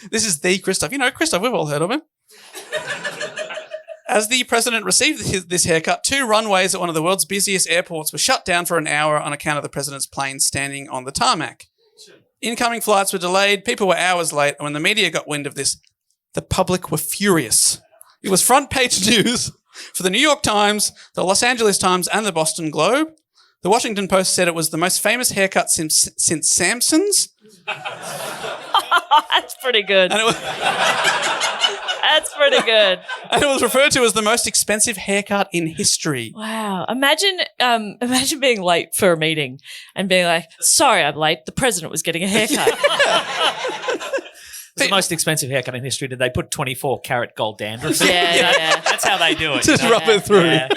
this is the Christoph. You know, Christoph, we've all heard of him. As the president received this haircut, 2 runways at one of the world's busiest airports were shut down for an hour on account of the president's plane standing on the tarmac. Incoming flights were delayed, people were hours late, and when the media got wind of this, the public were furious. It was front page news for the New York Times, the Los Angeles Times, and the Boston Globe. The Washington Post said it was the most famous haircut since Samson's. That's pretty good. And it was, That's pretty good. and it was referred to as the most expensive haircut in history. Wow. Imagine being late for a meeting and being like, sorry, I'm late. The president was getting a haircut. It's the most expensive haircut in history. Did they put 24 karat gold dandruff? Yeah. That's how they do it. Just rub it through. Yeah.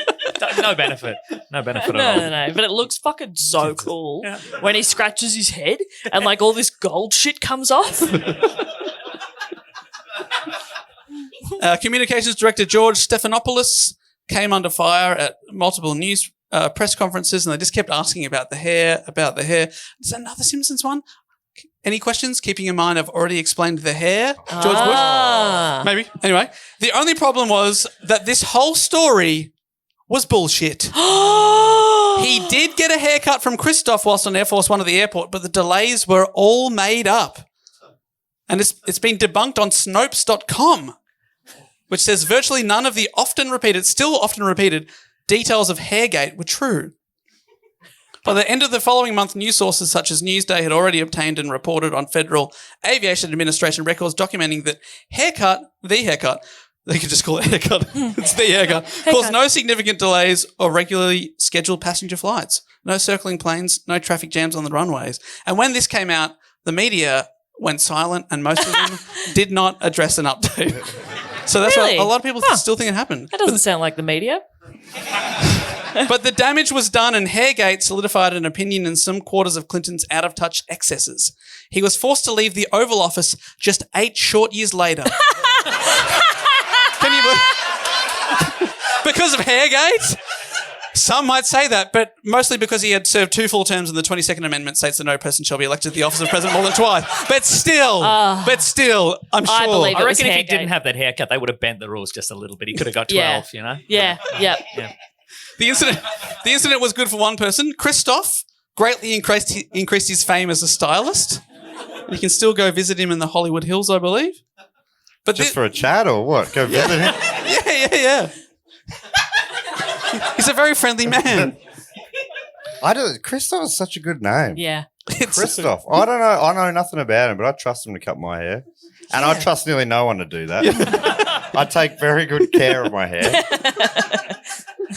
No benefit. No benefit at all. No. But it looks fucking so cool when he scratches his head and like all this gold shit comes off. Communications Director George Stephanopoulos came under fire at multiple news press conferences, and they just kept asking about the hair. There's another Simpsons one. Any questions? Keeping in mind I've already explained the hair. George Bush? Maybe. Anyway, the only problem was that this whole story was bullshit. He did get a haircut from Christoph whilst on Air Force One at the airport, but the delays were all made up. And it's been debunked on Snopes.com, which says virtually none of the still often repeated details of Hairgate were true. By the end of the following month, news sources such as Newsday had already obtained and reported on Federal Aviation Administration records documenting that the haircut, they could just call it haircut, it's the haircut, caused no significant delays or regularly scheduled passenger flights, no circling planes, no traffic jams on the runways. And when this came out, the media went silent and most of them did not address an update. So that's Really? why a lot of people still think it happened. That doesn't sound like the media. But the damage was done and Hairgate solidified an opinion in some quarters of Clinton's out-of-touch excesses. He was forced to leave the Oval Office just 8 short years later. Can you because of Hairgate? Some might say that, but mostly because he had served 2 full terms and the 22nd Amendment states that no person shall be elected to the office of president more than twice. But still, I'm sure. I believe I it was reckon if he Hairgate. didn't have that haircut, they would have bent the rules just a little bit. He could have got 12, you know? Yeah. The incident was good for one person. Christoph greatly increased his fame as a stylist. You can still go visit him in the Hollywood Hills, I believe. But Just for a chat or what? Go visit him? Yeah. He's a very friendly man. Christoph is such a good name. Yeah. Christoph. I don't know. I know nothing about him, but I trust him to cut my hair. And I trust nearly no one to do that. I take very good care of my hair.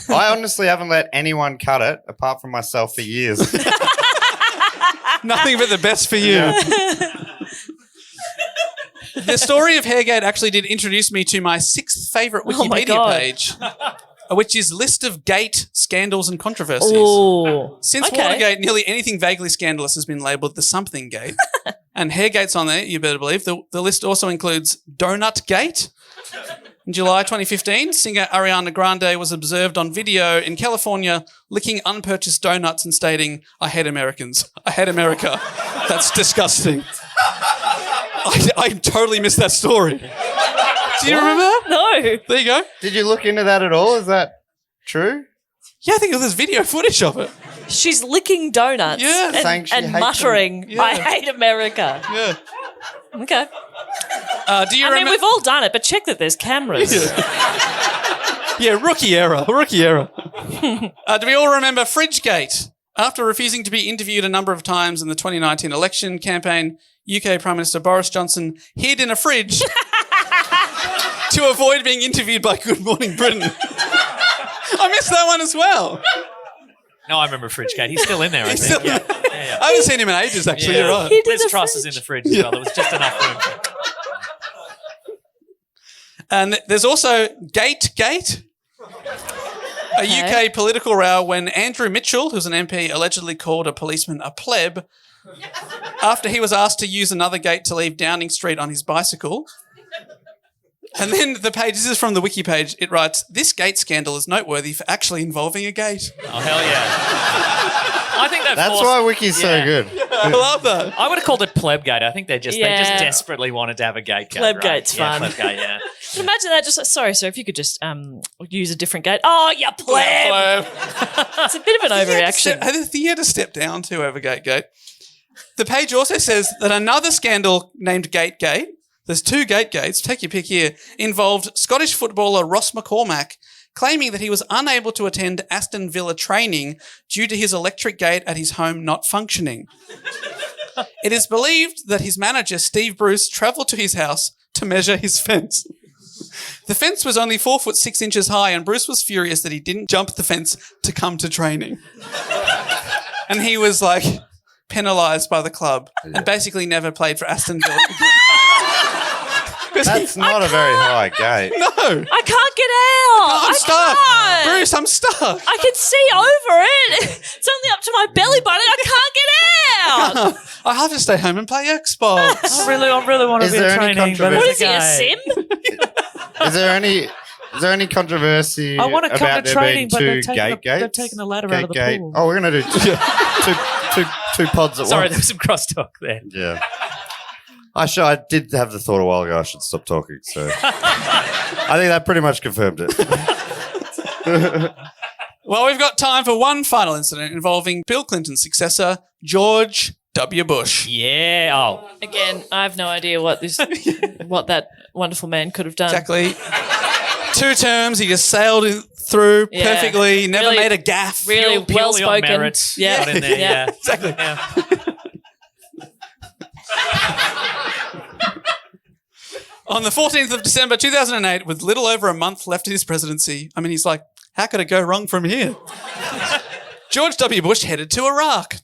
I honestly haven't let anyone cut it apart from myself for years. Nothing but the best for you. Yeah. The story of Hairgate actually did introduce me to my 6th favourite Wikipedia page, which is List of Gate Scandals and Controversies. Ooh. Since Watergate, nearly anything vaguely scandalous has been labelled the something gate. And Hairgate's on there, you better believe. The list also includes Donut Gate. In July 2015, singer Ariana Grande was observed on video in California licking unpurchased donuts and stating, "I hate Americans. I hate America. That's disgusting." I totally missed that story. Do you remember that? No. There you go. Did you look into that at all? Is that true? Yeah, I think there's video footage of it. She's licking donuts saying she and hates muttering, them. Yeah. I hate America. Yeah. Okay. Do you I mean, we've all done it, but check that there's cameras. Yeah, rookie error. Do we all remember Fridgegate? After refusing to be interviewed a number of times in the 2019 election campaign, UK Prime Minister Boris Johnson hid in a fridge to avoid being interviewed by Good Morning Britain. I missed that one as well. No, I remember Fridgegate. He's still in there, I think. Yeah. I haven't seen him in ages, actually. Yeah. You're right. Hid in Liz the Truss is fridge. in the fridge as well. There was just enough room. And there's also Gate, a UK political row when Andrew Mitchell, who's an MP, allegedly called a policeman a pleb after he was asked to use another gate to leave Downing Street on his bicycle. And then this is from the wiki page, it writes, "This gate scandal is noteworthy for actually involving a gate." Oh, hell yeah. I think That's why Wiki's so good. I love that. I would have called it Plebgate. I think they just Yeah. desperately wanted to have a gate. Plebgate's fun. Yeah, Plebgate, yeah. Imagine that. Just sorry, sir, if you could just use a different gate. Oh, you pleb. It's a bit of an overreaction. I think he had to step down to over Gate. The page also says that another scandal named Gate, there's two gates, take your pick here, involved Scottish footballer Ross McCormack claiming that he was unable to attend Aston Villa training due to his electric gate at his home not functioning. It is believed that his manager, Steve Bruce, travelled to his house to measure his fence. The fence was only 4'6" high, and Bruce was furious that he didn't jump the fence to come to training. And he was like penalised by the club and basically never played for Aston Villa again. That's not a very high gate. No. I can't get out. I'm stuck. Can't. Bruce, I'm stuck. I can see over it. It's only up to my belly button. I can't get out. I have to stay home and play Xbox. I really want to Is be there a any training. But What controversy? is he, a okay. sim? Is there any controversy I want to come about to there training, being but two they've gates? taken the ladder out of the Gate. pool. Oh, we're going to do two pods at Sorry, once. there was some crosstalk there. Yeah. I did have the thought a while ago I should stop talking, so I think that pretty much confirmed it. Well, we've got time for one final incident involving Bill Clinton's successor, George W. Bush. Yeah. Oh, Again, I have no idea what that wonderful man could have done. Exactly. 2 terms, he just sailed through Yeah. perfectly, never Really- made a gaffe. Really purely well on spoken. merits. Yeah. Got in there, yeah. Exactly. Yeah. On the 14th of December 2008, with little over a month left in his presidency, I mean, he's like, how could it go wrong from here? George W. Bush headed to Iraq,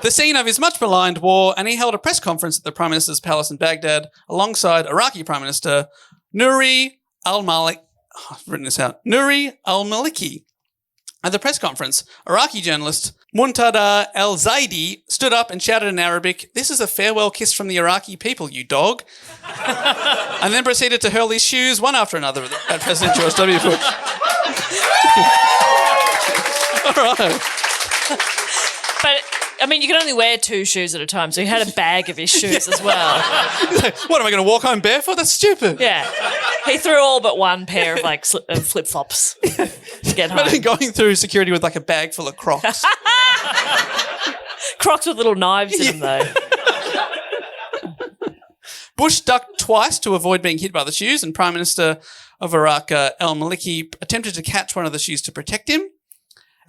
the scene of his much maligned war, and he held a press conference at the Prime Minister's palace in Baghdad alongside Iraqi Prime Minister Nouri al-Maliki. I've written this out. Nouri al-Maliki. At the press conference, Iraqi journalist Muntada al-Zaidi stood up and shouted in Arabic, "This is a farewell kiss from the Iraqi people, you dog," and then proceeded to hurl his shoes one after another at President George W. Bush. All right. But, I mean, you can only wear 2 shoes at a time, so he had a bag of his shoes as well. What, am I going to walk home barefoot? That's stupid. Yeah. He threw all but one pair of, like, flip-flops to get home. Imagine going through security with like a bag full of Crocs. Crocs with little knives in them, though. Bush ducked twice to avoid being hit by the shoes, and Prime Minister of Iraq, al-Maliki, attempted to catch one of the shoes to protect him.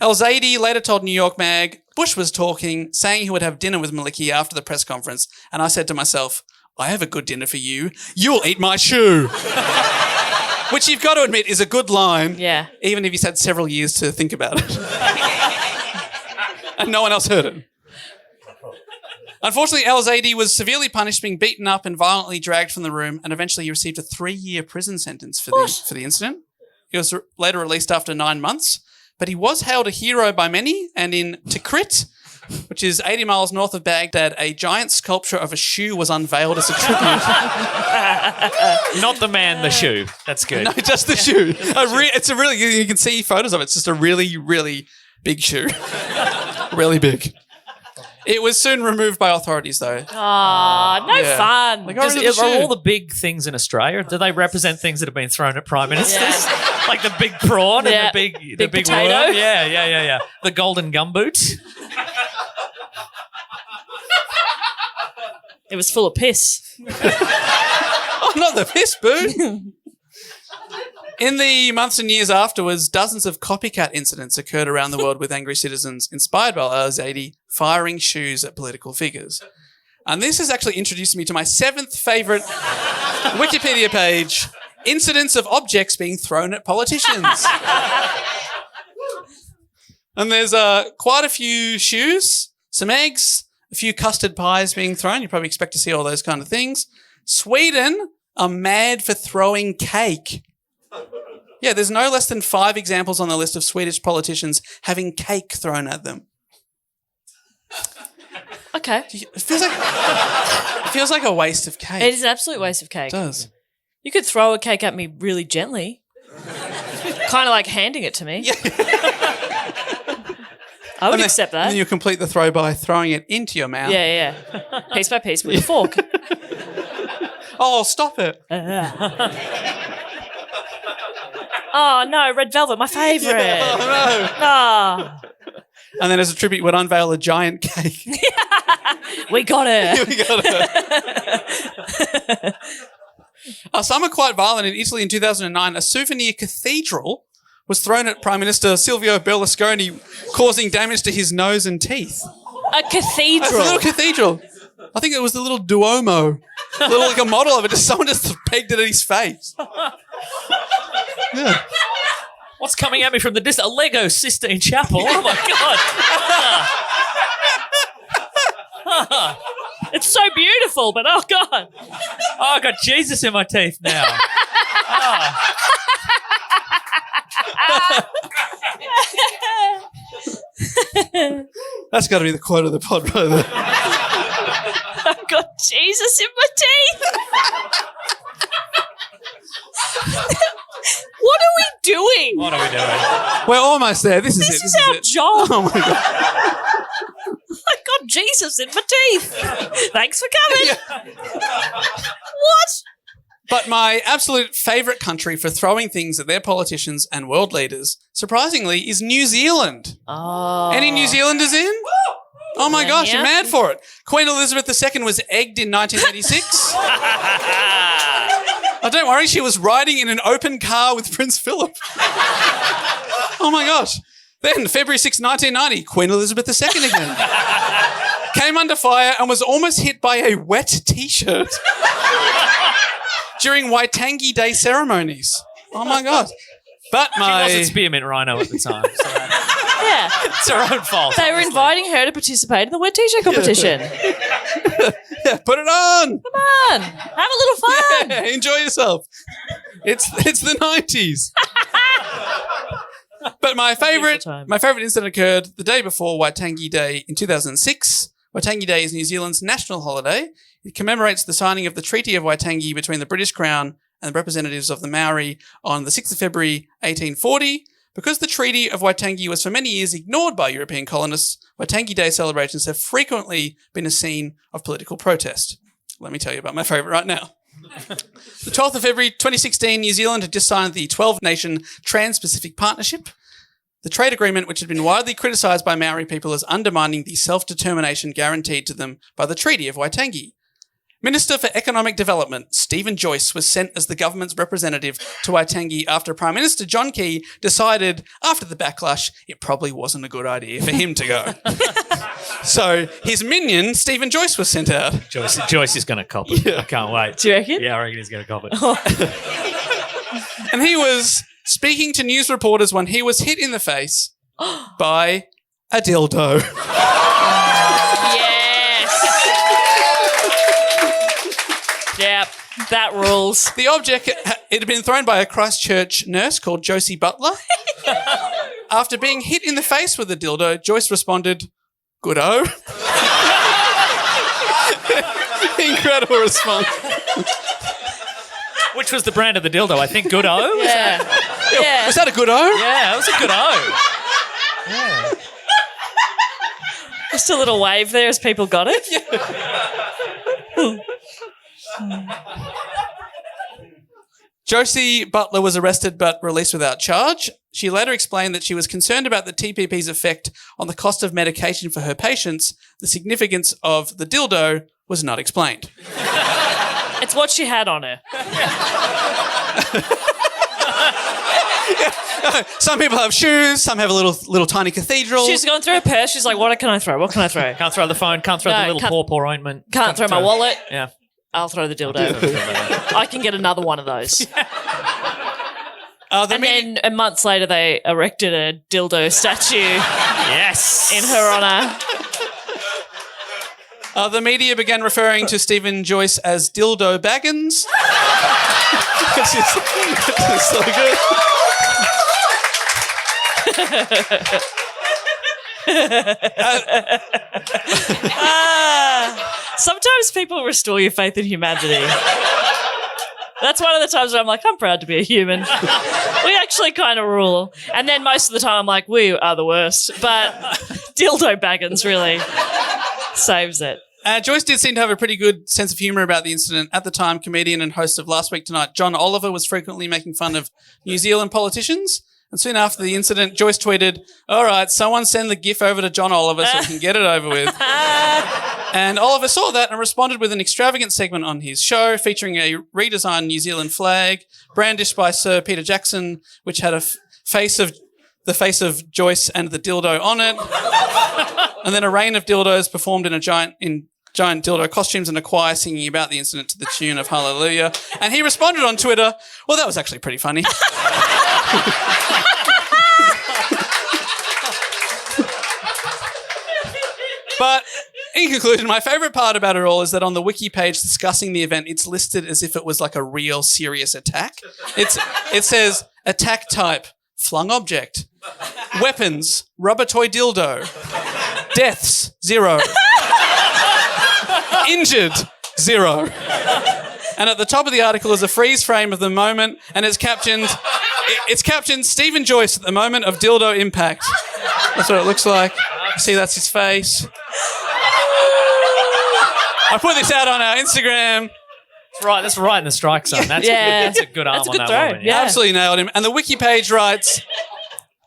Al-Zaidi later told New York Mag, Bush was talking, saying he would have dinner with Maliki after the press conference, and I said to myself, I have a good dinner for you. You'll eat my shoe. Which you've got to admit is a good line, Yeah. even if he's had several years to think about it. And no one else heard it. Unfortunately, Al-Zaidi was severely punished, being beaten up and violently dragged from the room, and eventually he received a 3-year prison sentence for the incident. He was later released after 9 months, but he was hailed a hero by many, and in Tikrit, which is 80 miles north of Baghdad, a giant sculpture of a shoe was unveiled as a tribute. Not the man, the shoe. That's good. No, just the shoe. It's a really, you can see photos of it. It's just a really, really big shoe. Really big. It was soon removed by authorities, though. Aw, no Yeah. fun. Like, got rid of the Are shoe. all the big things in Australia, do they represent things that have been thrown at prime ministers? Like the big prawn Yeah. and the big potato. worm? Yeah. The golden gumboot. It was full of piss. Oh, not the piss, boo. In the months and years afterwards, dozens of copycat incidents occurred around the world with angry citizens inspired by Al-Zaidi firing shoes at political figures. And this has actually introduced me to my 7th favourite Wikipedia page, incidents of objects being thrown at politicians. And there's quite a few shoes, some eggs, a few custard pies being thrown. You probably expect to see all those kind of things. Sweden are mad for throwing cake. Yeah, there's no less than 5 examples on the list of Swedish politicians having cake thrown at them. Okay. It feels like a waste of cake. It is an absolute waste of cake. It does. You could throw a cake at me really gently. Kind of like handing it to me. I would And then- accept And that. then you complete the throw by throwing it into your mouth. Yeah. Piece by piece with a fork. Oh, stop it. Oh, no, red velvet, my favourite. Oh, no. Oh, And then as a tribute, would unveil a giant cake. we got her. We got it. Some are quite violent. In Italy in 2009, a souvenir cathedral was thrown at Prime Minister Silvio Berlusconi, causing damage to his nose and teeth. A It's a cathedral. little cathedral. I think it was the little Duomo. Like a model of it. Someone just pegged it at his face. Yeah. What's coming at me from the distance? A Lego Sistine Chapel. Oh my god. It's so beautiful, but oh, God. Oh, I got Jesus in my teeth now. That's got to be the quote of the pod, right there. I've got Jesus in my teeth. What are we doing? What are we doing? We're almost there. This is This it. is our it. job. Oh, my God. I got Jesus in my teeth. Thanks for coming. What? But my absolute favourite country for throwing things at their politicians and world leaders, surprisingly, is New Zealand. Oh. Any New Zealanders in? Oh my gosh, you're Yeah. mad for it. Queen Elizabeth II was egged in 1986. Oh, don't worry, she was riding in an open car with Prince Philip. Oh my gosh. Then, February 6, 1990, Queen Elizabeth II again. Came under fire and was almost hit by a wet T-shirt during Waitangi Day ceremonies. Oh my God. But She my... wasn't Spearmint Rhino at the time. So Yeah. it's her own fault. They were inviting her to participate in the wet t-shirt competition. Yeah, put it on. Come on. Have a little fun. Yeah, enjoy yourself. It's the 90s. But my Beautiful time. favourite incident occurred the day before Waitangi Day in 2006. Waitangi Day is New Zealand's national holiday. It commemorates the signing of the Treaty of Waitangi between the British Crown and the representatives of the Maori on the 6th of February 1840. Because the Treaty of Waitangi was for many years ignored by European colonists, Waitangi Day celebrations have frequently been a scene of political protest. Let me tell you about my favourite right now. The 12th of February 2016, New Zealand had just signed the 12-nation Trans-Pacific Partnership, the trade agreement which had been widely criticised by Maori people as undermining the self-determination guaranteed to them by the Treaty of Waitangi. Minister for Economic Development, Stephen Joyce, was sent as the government's representative to Waitangi after Prime Minister John Key decided, after the backlash, it probably wasn't a good idea for him to go. So his minion, Stephen Joyce, was sent out. Joyce is going to cop it. I can't wait. Do you reckon? Yeah, I reckon he's going to cop it. And he was speaking to news reporters when he was hit in the face by a dildo. Yes. Yep. That rules. The object, it had been thrown by a Christchurch nurse called Josie Butler. After being hit in the face with a dildo, Joyce responded, "Good-o." Incredible response. Which was the brand of the dildo? I think Good-o. Yeah. Yeah. Was that a good-o? Yeah, it was a Good-o. Just a little wave there as people got it. Josie Butler was arrested but released without charge. She later explained that she was concerned about the TPP's effect on the cost of medication for her patients. The significance of the dildo was not explained. It's what she had on her. Some people have shoes, some have a little tiny cathedral. She's going through her purse. She's like, what can I throw? What can I throw? Can't throw the phone, can't throw No, the little can't- pawpaw ointment. Can't throw my wallet. Yeah. I'll throw the dildo. I can get another one of those. And then months later, they erected a dildo statue Yes. in her honour. The media began referring to Stephen Joyce as Dildo Baggins. Which is so good. Sometimes people restore your faith in humanity. That's one of the times where I'm like, I'm proud to be a human. We actually kind of rule. And then most of the time I'm like, we are the worst. But Dildo Baggins really saves it. Joyce did seem to have a pretty good sense of humour about the incident. At the time, comedian and host of Last Week Tonight, John Oliver, was frequently making fun of New Zealand politicians. And soon after the incident, Joyce tweeted, "All right, someone send the GIF over to John Oliver so we can get it over with." And Oliver saw that and responded with an extravagant segment on his show featuring a redesigned New Zealand flag brandished by Sir Peter Jackson, which had the face of Joyce and the dildo on it. And then a rain of dildos performed in giant dildo costumes and a choir singing about the incident to the tune of Hallelujah. And he responded on Twitter, "Well, that was actually pretty funny." But in conclusion, my favourite part about it all is that on the wiki page discussing the event, it's listed as if it was like a real serious attack. It says, attack type, flung object. Weapons, rubber toy dildo. Deaths, 0. Injured, 0. And at the top of the article is a freeze frame of the moment, and it's captioned Stephen Joyce at the moment of dildo impact. That's what it looks like. See, that's his face. I put this out on our Instagram. Right, that's right in the strike zone. That's a good arm That's a on good that throw. moment. Yeah. Absolutely nailed him. And the wiki page writes,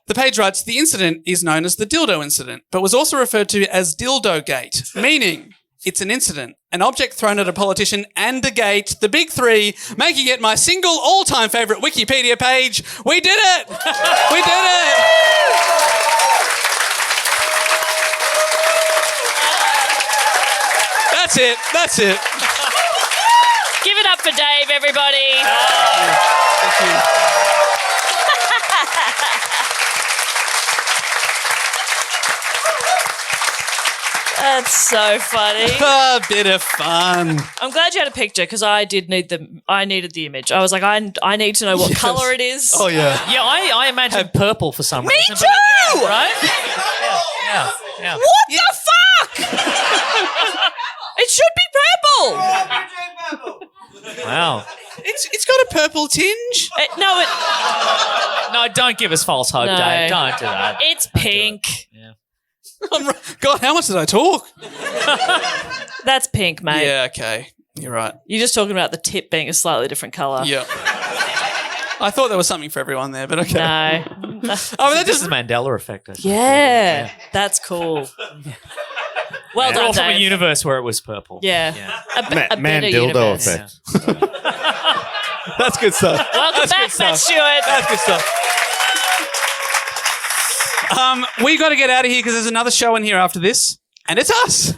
the incident is known as the dildo incident, but was also referred to as dildo gate, meaning it's an incident, an object thrown at a politician and a gate, the big three, making it my single all-time favourite Wikipedia page. We did it! We did it! That's it. That's it. Give it up for Dave, everybody. Thank you. That's so funny. A bit of fun. I'm glad you had a picture because I needed the image. I was like, I need to know what colour it is. Oh, yeah. Yeah, I imagined purple for some reason. too! But, right? Yeah. What the fuck? It should be purple. Wow. It's got a purple tinge. No, don't give us false hope, No. Dave. Don't do that. It's pink. Yeah. God, how much did I talk? That's pink, mate. Yeah, okay. You're right. You're just talking about the tip being a slightly different colour. Yeah. I thought there was something for everyone there, but okay. No. Oh, that This just is Mandela effect. I think. Yeah. That's cool. Well We're done, all from a Dave. universe where it was purple. Yeah. A Man better dildo universe. effect. that's good stuff. Welcome back, Matt Stewart. That's good stuff. We got to get out of here because there's another show in here after this, and it's us.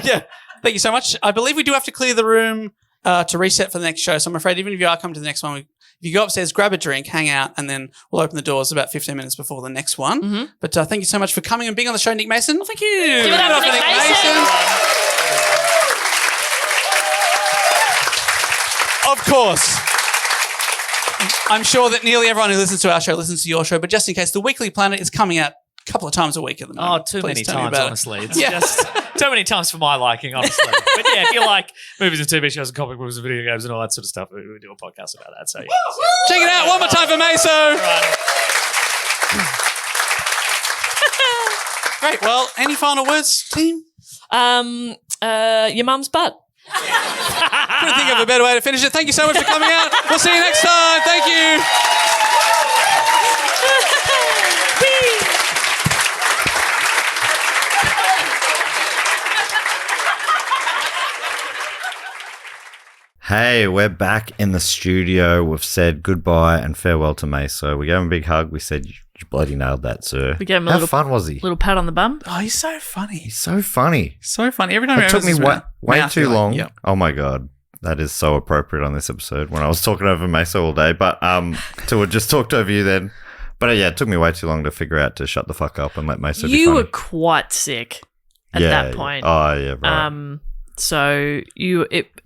Yeah. Thank you so much. I believe we do have to clear the room to reset for the next show. So I'm afraid even if you are coming to the next one, if you go upstairs, grab a drink, hang out, and then we'll open the doors about 15 minutes before the next one. Mm-hmm. But thank you so much for coming and being on the show, Nick Mason. Well, thank you. Give it up for Nick Mason. Of course. I'm sure that nearly everyone who listens to our show listens to your show, but just in case, The Weekly Planet is coming out a couple of times a week at the Oh, moment. too Please many tell me times, about it. honestly. It's Yeah. just too many times for my liking, honestly. But yeah, if you like movies and TV shows and comic books and video games and all that sort of stuff, we do a podcast about that. So yeah. Check it out one more time for Meso. Great. Well, any final words, team? Your mum's butt. Couldn't think of a better way to finish it. Thank you so much for coming out. We'll see you next time. Thank you. Hey, we're back in the studio. We've said goodbye and farewell to Meso. We gave him a big hug. We said, you bloody nailed that, sir. We gave him a How little- fun was he? Little pat on the bum. Oh, he's so funny. He's so funny. So funny. Every time It took me way mouth, too you're like, long. Yep. Oh my God. That is so appropriate on this episode when I was talking over Meso all day. But to have just talked over you then. But yeah, it took me way too long to figure out to shut the fuck up and let Meso be You funny. were quite sick at that point. Oh yeah, right. So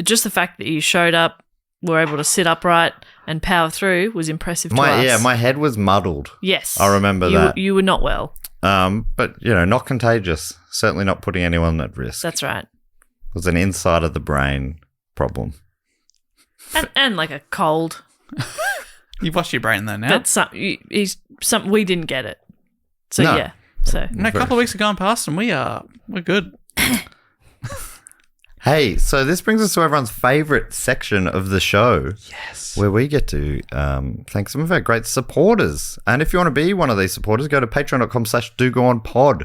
just the fact that you showed up, were able to sit upright and power through was impressive to us. Yeah, my head was muddled. Yes. I remember that. You were not well. But not contagious. Certainly not putting anyone at risk. That's right. It was an inside of the brain problem. And like a cold. You've washed your brain though now. That's something we didn't get it. So No. yeah. So A couple of weeks have gone past and we're good. Hey, so this brings us to everyone's favourite section of the show. Yes. Where we get to thank some of our great supporters. And if you want to be one of these supporters, go to patreon.com/dogoonpod.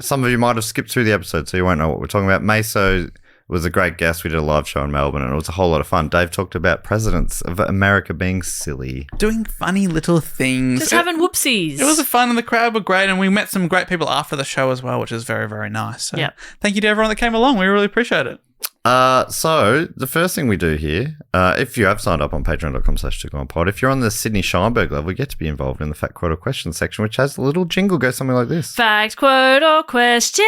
Some of you might have skipped through the episode, so you won't know what we're talking about. Meso was a great guest. We did a live show in Melbourne, and it was a whole lot of fun. Dave talked about presidents of America being silly. Doing funny little things. just having whoopsies. It was fun and the crowd were great and we met some great people after the show as well, which is very, very nice. So Yep. thank you to everyone that came along. We really appreciate it. So the first thing we do here, if you have signed up on patreon.com/dogoonpod, if you're on the Sydney Scheinberg level, we get to be involved in the fact, quote, or question section, which has a little jingle go something like this. Fact, quote, or question.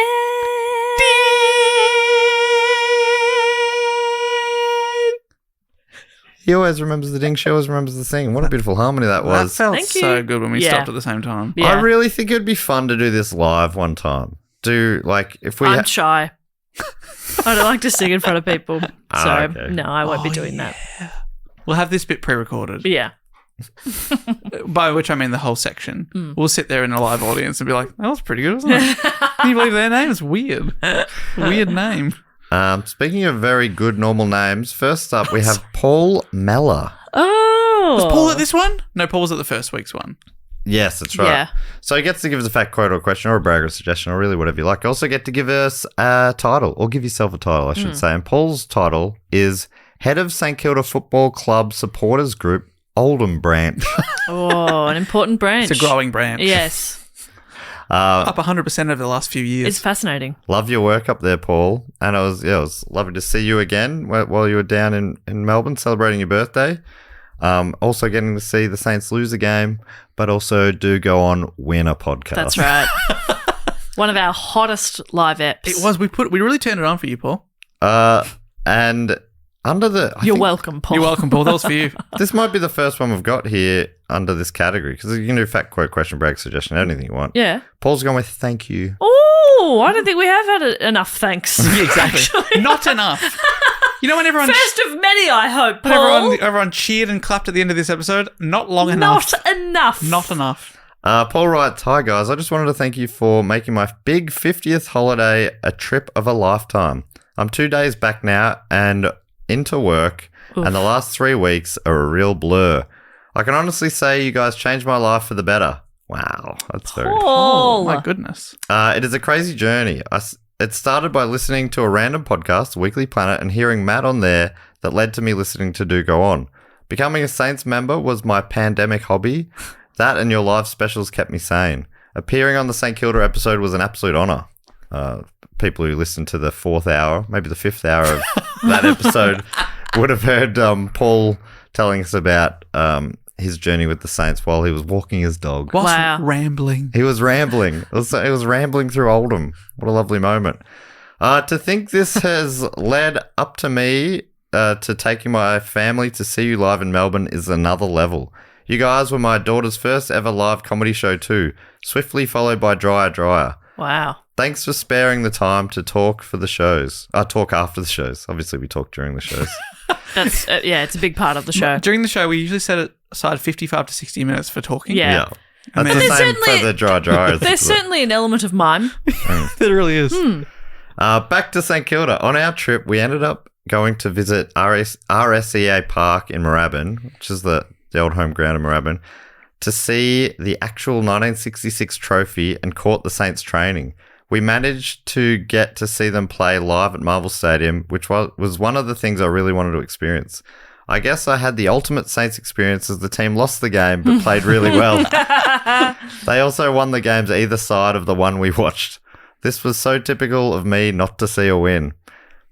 He always remembers the ding, she always remembers the sing. What a beautiful harmony that was. That felt Thank you. so good when we Yeah. stopped at the same time. Yeah. I really think it would be fun to do this live one time. If we I'm shy. I don't like to sing in front of people. So, okay. no, I won't be doing that. We'll have this bit pre-recorded, Yeah. by which I mean the whole section. We'll sit there in a live audience and be like, that was pretty good, wasn't it? Can you believe their name is weird? Weird name. Speaking of very good normal names, first up we have Paul Meller. Oh. Was Paul at this one? No, Paul was at the first week's one. Yes, that's right. Yeah. So he gets to give us a fact, quote, or a question, or a brag, or a suggestion, or really whatever you like. Also get to give us a title, or give yourself a title, I should say. And Paul's title is Head of St Kilda Football Club Supporters Group, Oldham Branch. Oh, an important branch. It's a growing branch. Yes. Up 100% over the last few years. It's fascinating. Love your work up there, Paul. And it was lovely to see you again while you were down in Melbourne celebrating your birthday. Also getting to see the Saints lose a game, but also do go on win a podcast. That's right. One of our hottest live eps. It was. We really turned it on for you, Paul. And under the... I You're think welcome, Paul. You're welcome, Paul. That was for you. This might be the first one we've got here under this category because you can do fact, quote, question, brag, suggestion, anything you want. Yeah. Paul's going with thank you. Oh, I don't think we have had enough thanks. Exactly. Actually. Not enough. You know when everyone... First of many, I hope, Paul. Everyone cheered and clapped at the end of this episode? Not long enough. Not enough. Not enough. Paul writes, hi guys, I just wanted to thank you for making my big 50th holiday a trip of a lifetime. I'm 2 days back now and into work, and the last 3 weeks are a real blur. I can honestly say you guys changed my life for the better. Wow, that's very... Paul. Oh, my goodness. It is a crazy journey. It started by listening to a random podcast, Weekly Planet, and hearing Matt on there that led to me listening to Do Go On. Becoming a Saints member was my pandemic hobby. That and your live specials kept me sane. Appearing on the St Kilda episode was an absolute honour. People who listened to the 4th hour, maybe the 5th hour of that episode would have heard Paul telling us about his journey with the Saints while he was walking his dog. Whilst Wow. rambling. He was rambling. It was rambling through Oldham. What a lovely moment. To think this has led up to me to taking my family to see you live in Melbourne is another level. You guys were my daughter's first ever live comedy show too, swiftly followed by Dryer. Wow. Thanks for sparing the time to talk for the shows. Talk after the shows. Obviously, we talk during the shows. That's it's a big part of the show. During the show, we usually set aside 55 to 60 minutes for talking. Yeah. That's mean- the There's same for certainly- the Dryer. There's certainly an element of mime. There really is. Back to St Kilda. On our trip, we ended up going to visit RSEA Park in Moorabbin, which is the old home ground of Moorabbin, to see the actual 1966 trophy and caught the Saints training. We managed to get to see them play live at Marvel Stadium, which was one of the things I really wanted to experience. I guess I had the ultimate Saints experience as the team lost the game but played really well. They also won the games either side of the one we watched. This was so typical of me not to see a win.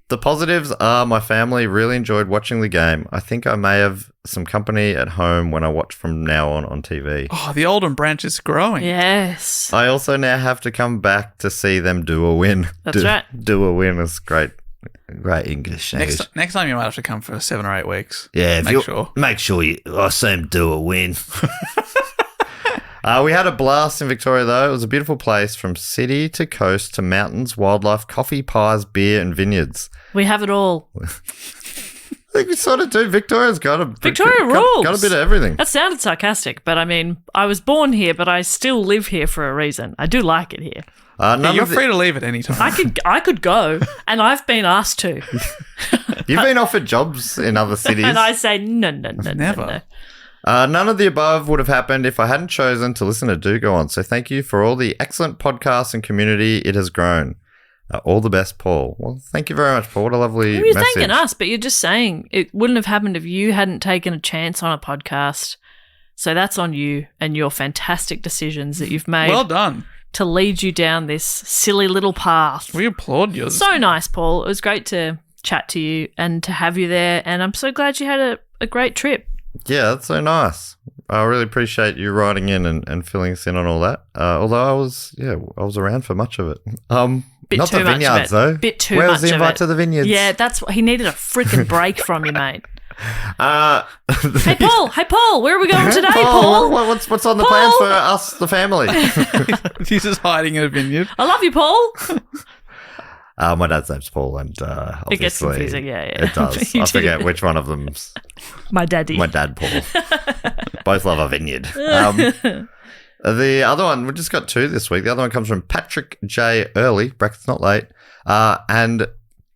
The positives are my family really enjoyed watching the game. I think I may have some company at home when I watch from now on TV. Oh, the Oldham branch is growing. Yes. I also now have to come back to see them do a win. That's right. Do a win is great. Great English. Next time you might have to come for 7 or 8 weeks. Yeah, Make sure. I see them do a win. We had a blast in Victoria, though. It was a beautiful place from city to coast to mountains, wildlife, coffee, pies, beer, and vineyards. We have it all. think we sort of do. Victoria's got a rules. Got a bit of everything. That sounded sarcastic, but I mean, I was born here, but I still live here for a reason. I do like it here. You're free to leave at any time. I could go, and I've been asked to. You've been offered jobs in other cities. And I say, no. Never. None of the above would have happened if I hadn't chosen to listen to Do Go On. So thank you for all the excellent podcasts and community it has grown. All the best, Paul. Well, thank you very much, Paul. What a lovely You're message. thanking us, but you're just saying it wouldn't have happened if you hadn't taken a chance on a podcast. So that's on you and your fantastic decisions that you've made. Well done. To lead you down this silly little path. We applaud you. So nice, Paul. It was great to chat to you and to have you there. And I'm so glad you had a great trip. Yeah, that's so nice. I really appreciate you writing in and filling us in on all that. Although I was around for much of it. Bit not too the much vineyards, of it. though. Bit too Where much was the of invite it. to the vineyards? Yeah, that's what he needed a freaking break from you, mate. Hey, Hey, Paul, where are we going today, Paul? What's on the Paul? plans for us, the family? He's just hiding in a vineyard. I love you, Paul. My dad's name's Paul, and obviously It gets confusing, yeah. It does. You I do. forget which one of them's My daddy. my dad, Paul. Both love a vineyard. The other one, we just got two this week. The other one comes from Patrick J. Early, brackets not late, and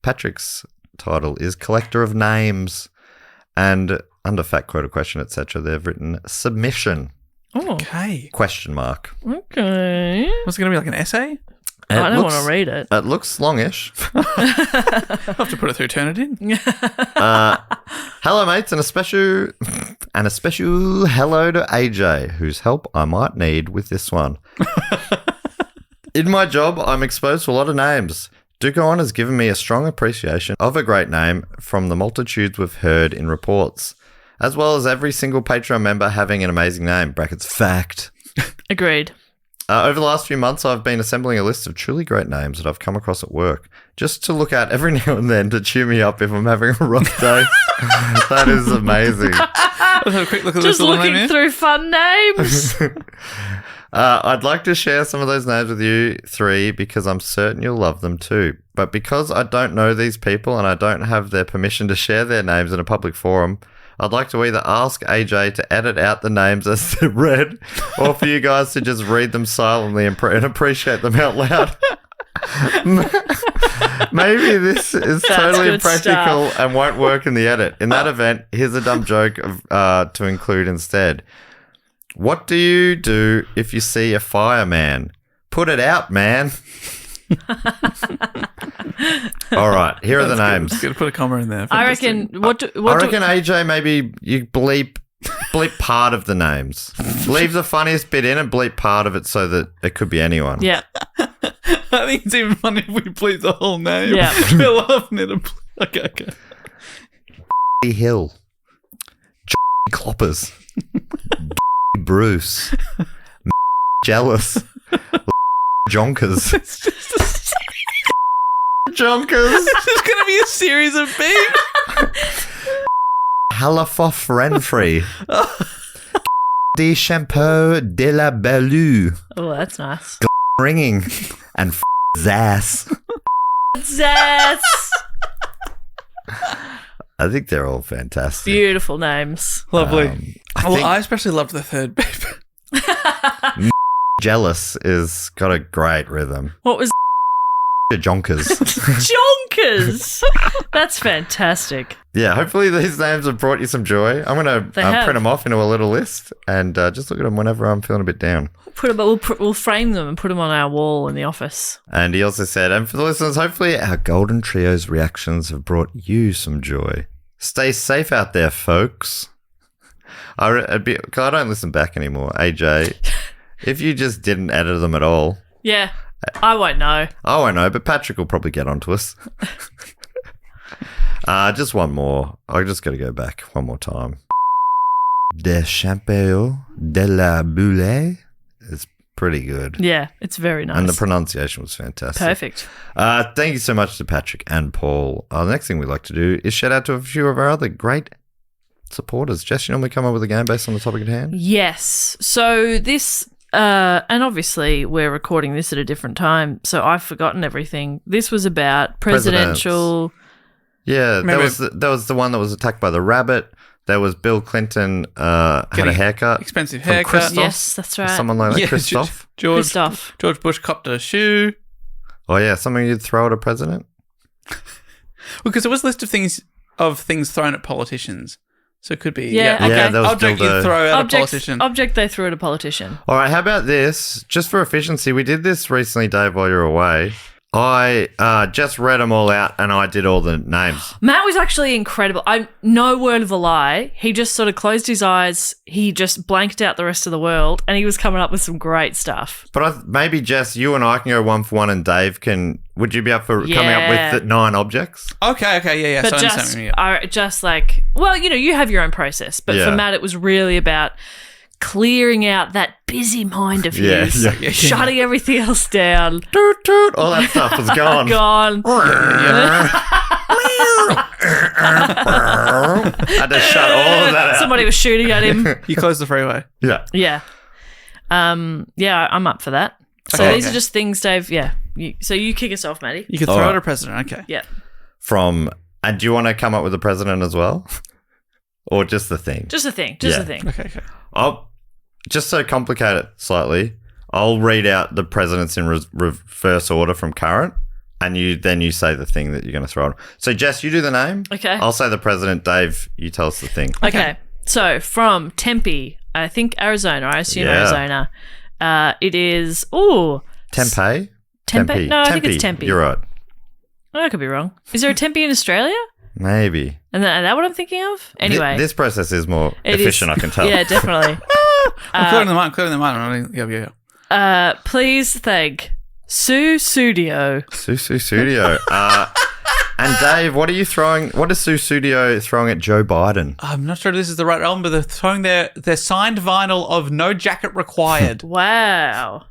Patrick's title is Collector of Names, and under fact, quote, a question, etc., they've written submission, Oh, Okay. question mark. okay. Was it going to be like an essay? I don't want to read it. It looks longish. I'll have to put it through Turnitin. Hello, mates, and a special hello to AJ, whose help I might need with this one. In my job, I'm exposed to a lot of names. Do Go On has given me a strong appreciation of a great name from the multitudes we've heard in reports, as well as every single Patreon member having an amazing name, brackets fact. Agreed. Over the last few months, I've been assembling a list of truly great names that I've come across at work, just to look at every now and then to cheer me up if I'm having a rough day. That is amazing. Let's have a quick look at this Just little name looking here. through fun names. I'd like to share some of those names with you three because I'm certain you'll love them too. But because I don't know these people and I don't have their permission to share their names in a public forum, I'd like to either ask AJ to edit out the names as they're read, or for you guys to just read them silently and appreciate them out loud. Maybe this is totally good impractical stuff. and won't work in the edit. In that event, here's a dumb joke to include instead. What do you do if you see a fireman? Put it out, man. All right, here are the names. Got to put a comma in there. I reckon. I reckon AJ, maybe you bleep part of the names. Leave the funniest bit in and bleep part of it so that it could be anyone. Yeah. I think it's even funny if we bleep the whole name. Yeah. We're laughing at him. Okay. Hill, Cloppers, Bruce, Jealous, Jonkers, Jonkers, There's going to be a series of beeps. Halafoff Renfrey, De Shampoo de la Bellue, Oh, that's nice. Ringing, and Zass. Zaz. I think they're all fantastic. Beautiful names. Lovely. I think I especially loved the third beep. Jealous is got a great rhythm. What was Jonkers. Jonkers? That's fantastic. Yeah, hopefully these names have brought you some joy. I'm going to They have. print them off into a little list and just look at them whenever I'm feeling a bit down. We'll frame them and put them on our wall in the office. And he also said, and for the listeners, hopefully our Golden Trio's reactions have brought you some joy. Stay safe out there, folks. I don't listen back anymore. AJ, if you just didn't edit them at all, Yeah. I won't know. I won't know, but Patrick will probably get onto us. Just one more. I just got to go back one more time. De Champeo de la Boule is pretty good. Yeah, it's very nice. And the pronunciation was fantastic. Perfect. Thank you so much to Patrick and Paul. The next thing we'd like to do is shout out to a few of our other great supporters. Jess, you normally come up with a game based on the topic at hand? Yes. So this, and obviously we're recording this at a different time, so I've forgotten everything. This was about presidential Yeah, Remember- there was the one that was attacked by the rabbit. There was Bill Clinton had a Getting haircut. expensive from haircut. Christoph. Yes, that's right. Someone like that, Yeah, Christoph. Christoph. George Bush copped a shoe. Oh yeah, something you'd throw at a president. Because there was a list of things thrown at politicians. So it could be Yeah, okay. Yeah, there was object dildo. you throw at a politician. Object they threw at a politician. All right, how about this? Just for efficiency, we did this recently, Dave, while you were away. I just read them all out and I did all the names. Matt was actually incredible. I'm no word of a lie. He just sort of closed his eyes. He just blanked out the rest of the world, and he was coming up with some great stuff. But maybe, Jess, you and I can go 1 for 1 and Dave can... Would you be up for coming up with the 9 objects? Okay, yeah. But So I understand just, what you mean. just like, well, you have your own process. But Yeah. for Matt, it was really about clearing out that busy mind of Yeah, his, yeah. shutting everything else down. Toot, toot, all that stuff was gone. Gone. Had to shut all of that out. Somebody was shooting at him. You close the freeway. Yeah. Yeah. Yeah, I'm up for that. So Okay. these are just things, Dave. Yeah. So you kick us off, Maddie. You could All throw right. at a president. Okay. Yeah. And do you want to come up with a president as well? Or just the thing? Just a thing. Yeah. Okay. Just to complicate it slightly, I'll read out the presidents in reverse order from current, and you say the thing that you're going to throw on. So, Jess, you do the name. Okay. I'll say the president. Dave, you tell us the thing. Okay. So from Tempe, I think Arizona. I assume Yeah. Arizona. It is. Tempe? Tempe? No, I think it's Tempe. You're right. I could be wrong. Is there a Tempe in Australia? Maybe. And is that what I'm thinking of? Anyway, This process is more it efficient, is- I can tell. Yeah, definitely. I'm clearing the mind. Yeah. Please thank Sue Studio. Susu Studio. And Dave, what is Sue Studio throwing at Joe Biden? I'm not sure if this is the right album, but they're throwing their signed vinyl of No Jacket Required Wow.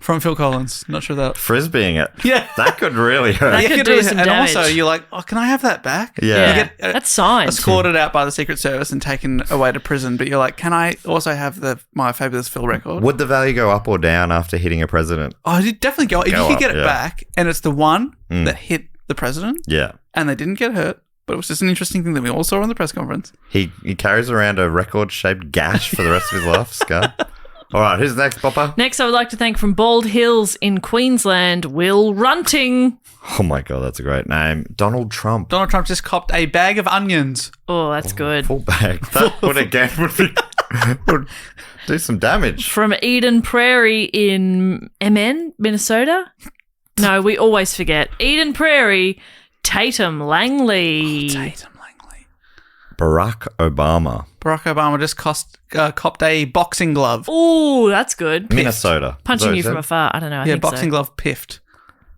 from Phil Collins. Not sure that. Frisbeeing it. Yeah. That could really hurt. That could do some and damage. also, you're like, can I have that back? Yeah. You get That's signed. escorted out by the Secret Service and taken away to prison, but you're like, can I also have my Fabulous Phil record? Would the value go up or down after hitting a president? Oh, it'd definitely go. If you Go could up, get it yeah. back, and it's the one that hit the president, Yeah. and they didn't get hurt, but it was just an interesting thing that we all saw in the press conference. He carries around a record-shaped gash for the rest of his life, Scar. All right, who's next, Popper? Next, I would like to thank from Bald Hills in Queensland, Will Runting. Oh my God, that's a great name. Donald Trump. Donald Trump just copped a bag of onions. Oh, that's good. Full bag. That would do some damage. From Eden Prairie in Minnesota. No, we always forget. Eden Prairie, Tatum Langley. Tatum Langley. Barack Obama. Barack Obama just copped a boxing glove. Oh, that's good. Minnesota. Punching you Is that from what afar. I don't know. I Yeah, think boxing so. glove piffed.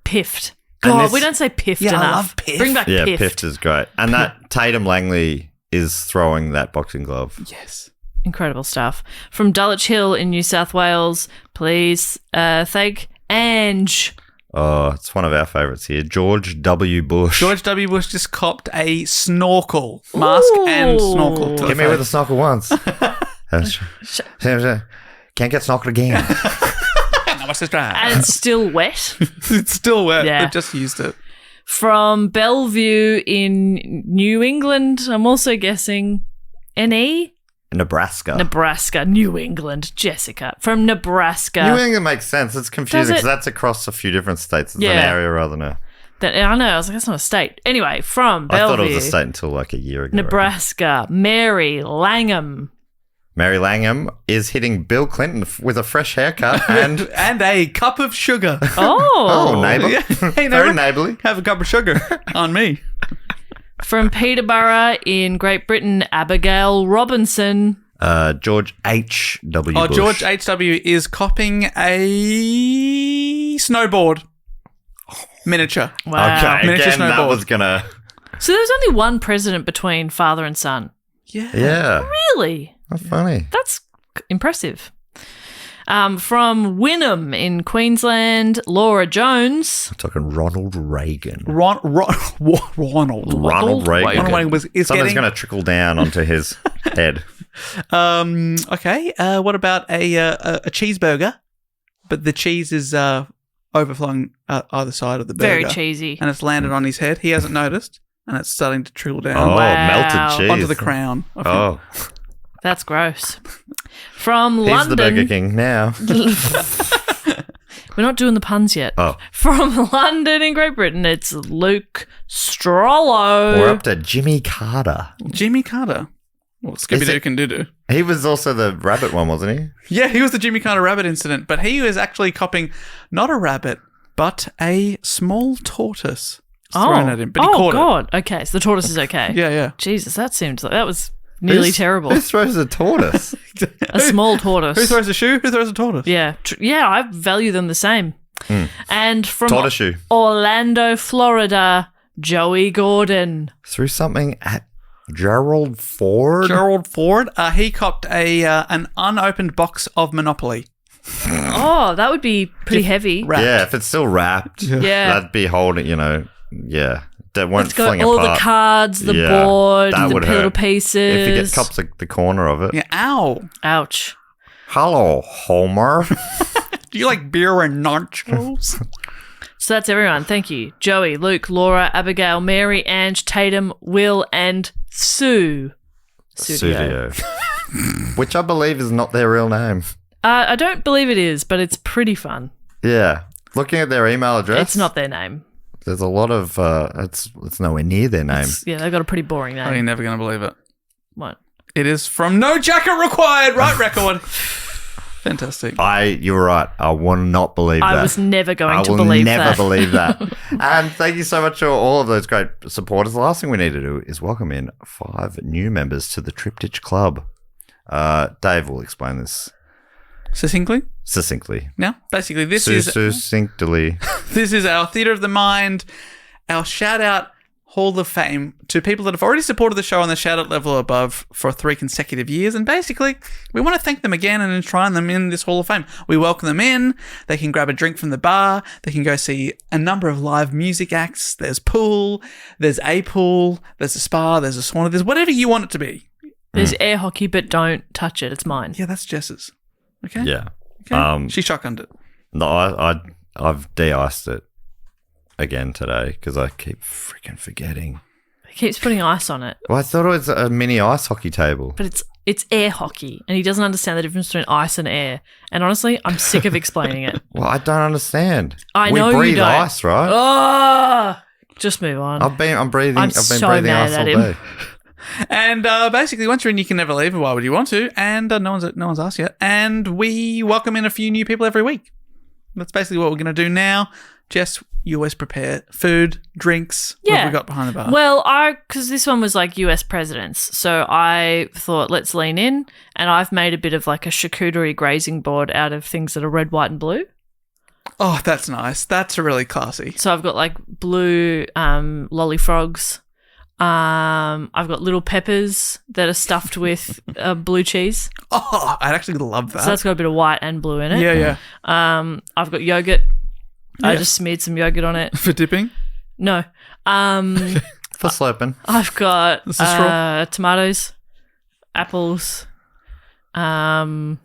Piffed. And God, this- we don't say piffed Yeah, I enough. love piff. Bring back you said? Yeah, piffed. piffed is great. And that Tatum Langley is throwing that boxing glove. Yes. Incredible stuff. From Dulwich Hill in New South Wales, please thank Ange. Oh, it's one of our favourites here. George W. Bush. George W. Bush just copped a snorkel. Mask and snorkel. To Hit me with a snorkel once. Can't get snorkel again. What's this try? And it's still wet. It's still wet. Yeah. They've just used it. From Bellevue in New England, I'm also guessing NE? Nebraska. Nebraska, New England, Jessica. From Nebraska. New England makes sense. It's confusing Does it? because that's across a few different states. It's an Yeah. area rather than I know, I was like, that's not a state. Anyway, from I Bellevue, thought it was a state until like a year ago. Nebraska, Mary Langham. Mary Langham is hitting Bill Clinton with a fresh haircut and And a cup of sugar. Oh, neighbour. Yeah. Hey, Very neighbour. neighbourly. Have a cup of sugar on me. From Peterborough in Great Britain, Abigail Robinson. George H.W. Oh, Bush. George H.W. is copping a snowboard. Miniature. Wow. Okay, Miniature again, that snowboard. was gonna. So there was only one president between father and son. Yeah. Yeah, Really? that's funny. That's impressive. From Wynnum in Queensland, Laura Jones. I'm talking Ronald Reagan. Ronald. Ronald Reagan. Ronald Reagan is Something's getting. going to trickle down onto his head. Okay. What about a cheeseburger? But the cheese is overflowing either side of the burger. Very cheesy. And it's landed on his head. He hasn't noticed. and it's starting to trickle down Oh, Wow. melted cheese. onto the crown. Oh, That's gross. From he's London. the Burger King now. We're not doing the puns yet. Oh. From London in Great Britain, it's Luke Strollo. We're up to Jimmy Carter. Jimmy Carter. Well, Scooby Doo can do. He was also the rabbit one, wasn't he? Yeah, he was the Jimmy Carter rabbit incident, but he was actually copying not a rabbit, but a small tortoise thrown at him. But he caught God. Okay, so the tortoise is okay. it. Yeah. Jesus, that seemed like that was nearly terrible. Who throws a tortoise? A small tortoise. Who throws a shoe? Who throws a tortoise? Yeah. Yeah, I value them the same. And from Tortoise shoe. Orlando, Florida, Joey Gordon. Threw something at Gerald Ford? Gerald Ford. He copped an unopened box of Monopoly. Oh, that would be pretty heavy. Wrapped. Yeah, if it's still wrapped, Yeah. that'd be holding, yeah. That won't It's got fling all apart. the cards, the Yeah, board, that the would little hurt. pieces. If you get cups the corner of it. Yeah. Ow. Ouch. Hello, Homer. Do you like beer and nachos? So that's everyone. Thank you. Joey, Luke, Laura, Abigail, Mary, Ange, Tatum, Will, and Sue. Studio. Which I believe is not their real name. I don't believe it is, but it's pretty fun. Yeah. Looking at their email address. It's not their name. There's a lot of it's nowhere near their name. Yeah, they've got a pretty boring name. You're never going to believe it. What? It is from No Jacket Required, right record. Fantastic. You were right. I will not believe that. I was never going to will believe never that. believe that. And thank you so much to all of those great supporters. The last thing we need to do is welcome in 5 new members to the Triptych Club. Dave will explain this Succinctly? succinctly. Now, basically, this is Succinctly. this is our Theatre of the Mind, our shout-out Hall of Fame to people that have already supported the show on the shout-out level above for 3 consecutive years. And basically, we want to thank them again and enshrine them in this Hall of Fame. We welcome them in. They can grab a drink from the bar. They can go see a number of live music acts. There's pool. There's a pool. There's a spa. There's a sauna. There's whatever you want it to be. There's air hockey, but don't touch it. It's mine. Yeah, that's Jess's. Okay? Yeah. Okay? She shotgunned it. No, I've de-iced it again today because I keep freaking forgetting. He keeps putting ice on it, Well, I thought it was a mini ice hockey table. but it's air hockey, and he doesn't understand the difference between ice and air. And honestly, I'm sick of explaining it. Well, I don't understand. I know we you breathe don't. ice, right? Oh, just move on. I'm breathing. I'm I've been so breathing mad ice at all him. day. And basically, once you're in, you can never leave. Why would you want to? And no one's asked yet. And we welcome in a few new people every week. That's basically what we're going to do now. Jess, you always prepare food, drinks. What have we got behind the bar? Well, because this one was like US presidents, so I thought let's lean in, and I've made a bit of like a charcuterie grazing board out of things that are red, white, and blue. Oh, that's nice. That's really classy. So I've got like blue lolly frogs. I've got little peppers that are stuffed with blue cheese. Oh, I'd actually love that. So that's got a bit of white and blue in it. Yeah. I've got yogurt. I Yeah. just smeared some yogurt on it. For dipping? No. For slurping. I've got This is straw? tomatoes, apples, other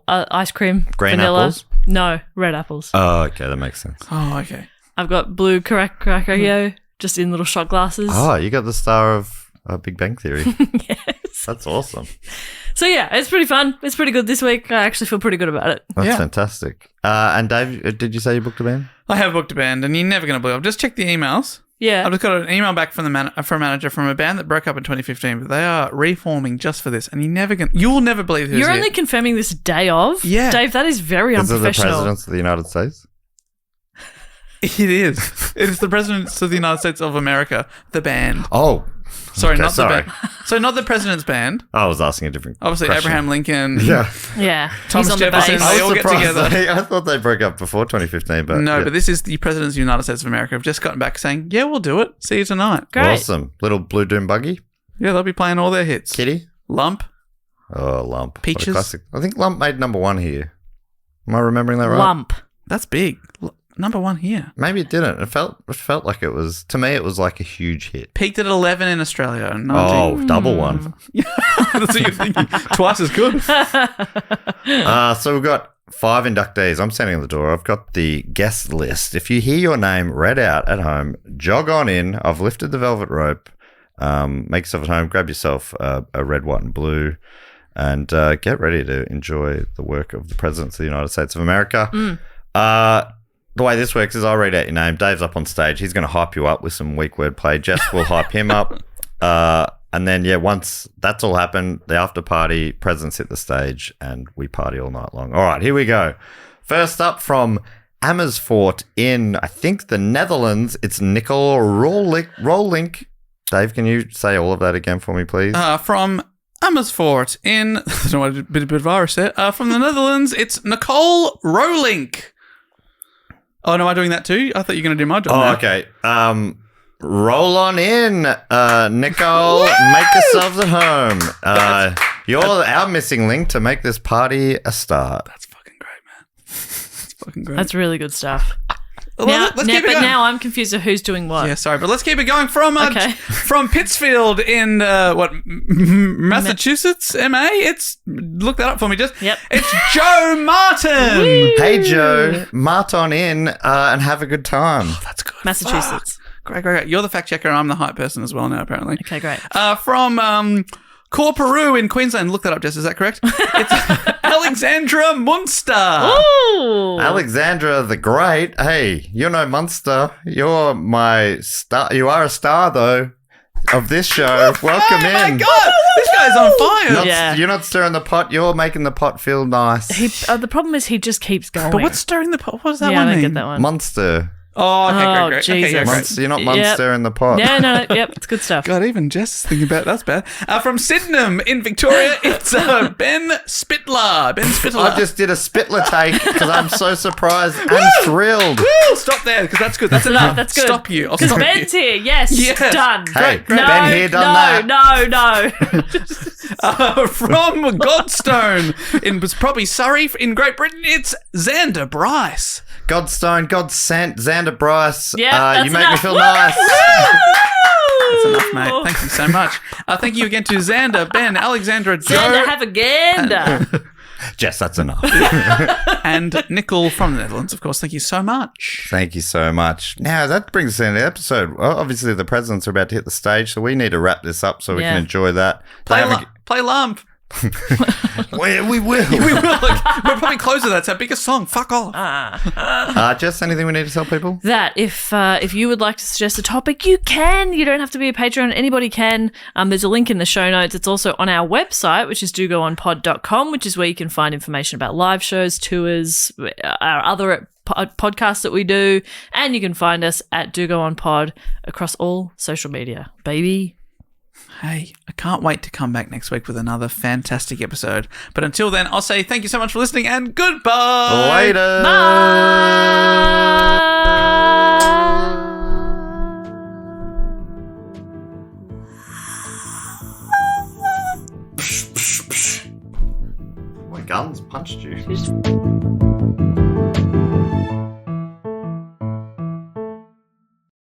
ice cream, Green vanilla. apples? No, red apples. Oh, okay, that makes sense. Oh, okay. I've got blue Caracayo just in little shot glasses. Oh, you got the star of Big Bang Theory. Yes. That's awesome. So yeah, it's pretty fun. It's pretty good this week. I actually feel pretty good about it. That's Yeah. fantastic. And Dave, did you say you booked a band? I have booked a band, and you're never going to believe it. I've just checked the emails. Yeah. I've just got an email back from from a manager from a band that broke up in 2015, but they are reforming just for this, and you'll never believe who's You're here. only confirming this day of? Yeah. Dave, that is very Is it the unprofessional. presidents of the United States? It is. It is the presidents of the United States of America, the band. Oh, Sorry, okay, not sorry. the band. So not the president's band. I was asking a different Obviously, question. Abraham Lincoln. Yeah. Yeah. Thomas He's on the Jefferson, base. they all get together. I thought they broke up before 2015, but No, yeah. but this is the presidents of the United States of America have just gotten back saying, yeah, we'll do it. See you tonight. Great. Awesome. Little Blue Doom Buggy. Yeah, they'll be playing all their hits. Kitty. Lump. Oh, Lump. What a Peaches. classic. I think Lump made number 1 here. Am I remembering that right? Lump. That's big. Number 1 here. Maybe it didn't. It felt like it was, to me, it was like a huge hit. Peaked at 11 in Australia. 19. Oh, double one. That's what you're thinking. Twice as good. So we've got 5 inductees. I'm standing at the door. I've got the guest list. If you hear your name read out at home, jog on in. I've lifted the velvet rope. Make yourself at home. Grab yourself a red, white, and blue, and get ready to enjoy the work of the President of the United States of America. The way this works is I'll read out your name. Dave's up on stage. He's going to hype you up with some weak wordplay. Jess will hype him up. And then, once that's all happened, the after party, presidents hit the stage, and we party all night long. All right, here we go. First up from Amersfoort in, I think, the Netherlands, it's Nicole Rolink. Dave, can you say all of that again for me, please? From Amersfoort in, I don't know what a bit of virus there. From the Netherlands, it's Nicole Rolink. Oh, no, am I doing that too? I thought you were going to do my job. Oh, now. okay. Roll on in, Nicole. Make yourselves at home. You're our missing link to make this party a start. That's fucking great, man. That's fucking great. That's really good stuff. Well, let's keep it going. Now I'm confused of who's doing what. Yeah, sorry, but let's keep it going from from Pittsfield in Massachusetts, MA. It's look that up for me, just. Yep. It's Joe Martin. Hey, Joe, mart on in and have a good time. Oh, that's good. Massachusetts. Fuck. Great. You're the fact checker. I'm the hype person as well now, apparently. Okay, great. From Corperu in Queensland. Look that up, Jess. Is that correct? It's Alexandra Munster. Ooh. Alexandra the Great. Hey, you're no Munster. You're my star. You are a star, though, of this show. Welcome in. Oh, my God. This guy's on fire. You're not stirring the pot. You're making the pot feel nice. The problem is he just keeps going. But what's stirring the pot? What does that Yeah, one I don't mean? get that one. Monster. Oh, okay, great. Jesus. Okay, yeah, great. Monster. You're not Munster in the pot. Yeah, no, yep, it's good stuff. God, even Jess is thinking about that's bad. From Sydenham in Victoria, it's Ben Spittler. Ben Spittler. I just did a Spittler take because I'm so surprised and thrilled. Woo! Stop there because that's good. That's enough. That's good. Stop you. I'll Because stop Ben's you. here. Yes, Yes. done. Hey, Great. Ben here done that. No. From Godstone in probably Surrey in Great Britain, it's Xander Bryce. Godstone, Xander Bryce. Yeah, you that's make me enough. feel nice. That's enough, mate. Thank you so much. Thank you again to Xander, Ben, Alexandra, Joe, Xander, have a gander. Jess, that's enough. and Nicole from the Netherlands, of course. Thank you so much. Thank you so much. Now, that brings us into the episode. Well, obviously, the presidents are about to hit the stage, so we need to wrap this up so we can enjoy that. Play Lump. We will. We will. We'll probably close with that. It's our biggest song. Fuck off. Jess, anything we need to tell people? That if you would like to suggest a topic, you can. You don't have to be a Patreon. Anybody can. There's a link in the show notes. It's also on our website, which is dogoonpod.com, which is where you can find information about live shows, tours, our other podcasts that we do, and you can find us at Do Go On Pod across all social media, baby. Hey, I can't wait to come back next week with another fantastic episode. But until then, I'll say thank you so much for listening and goodbye. Later. My guns punched you.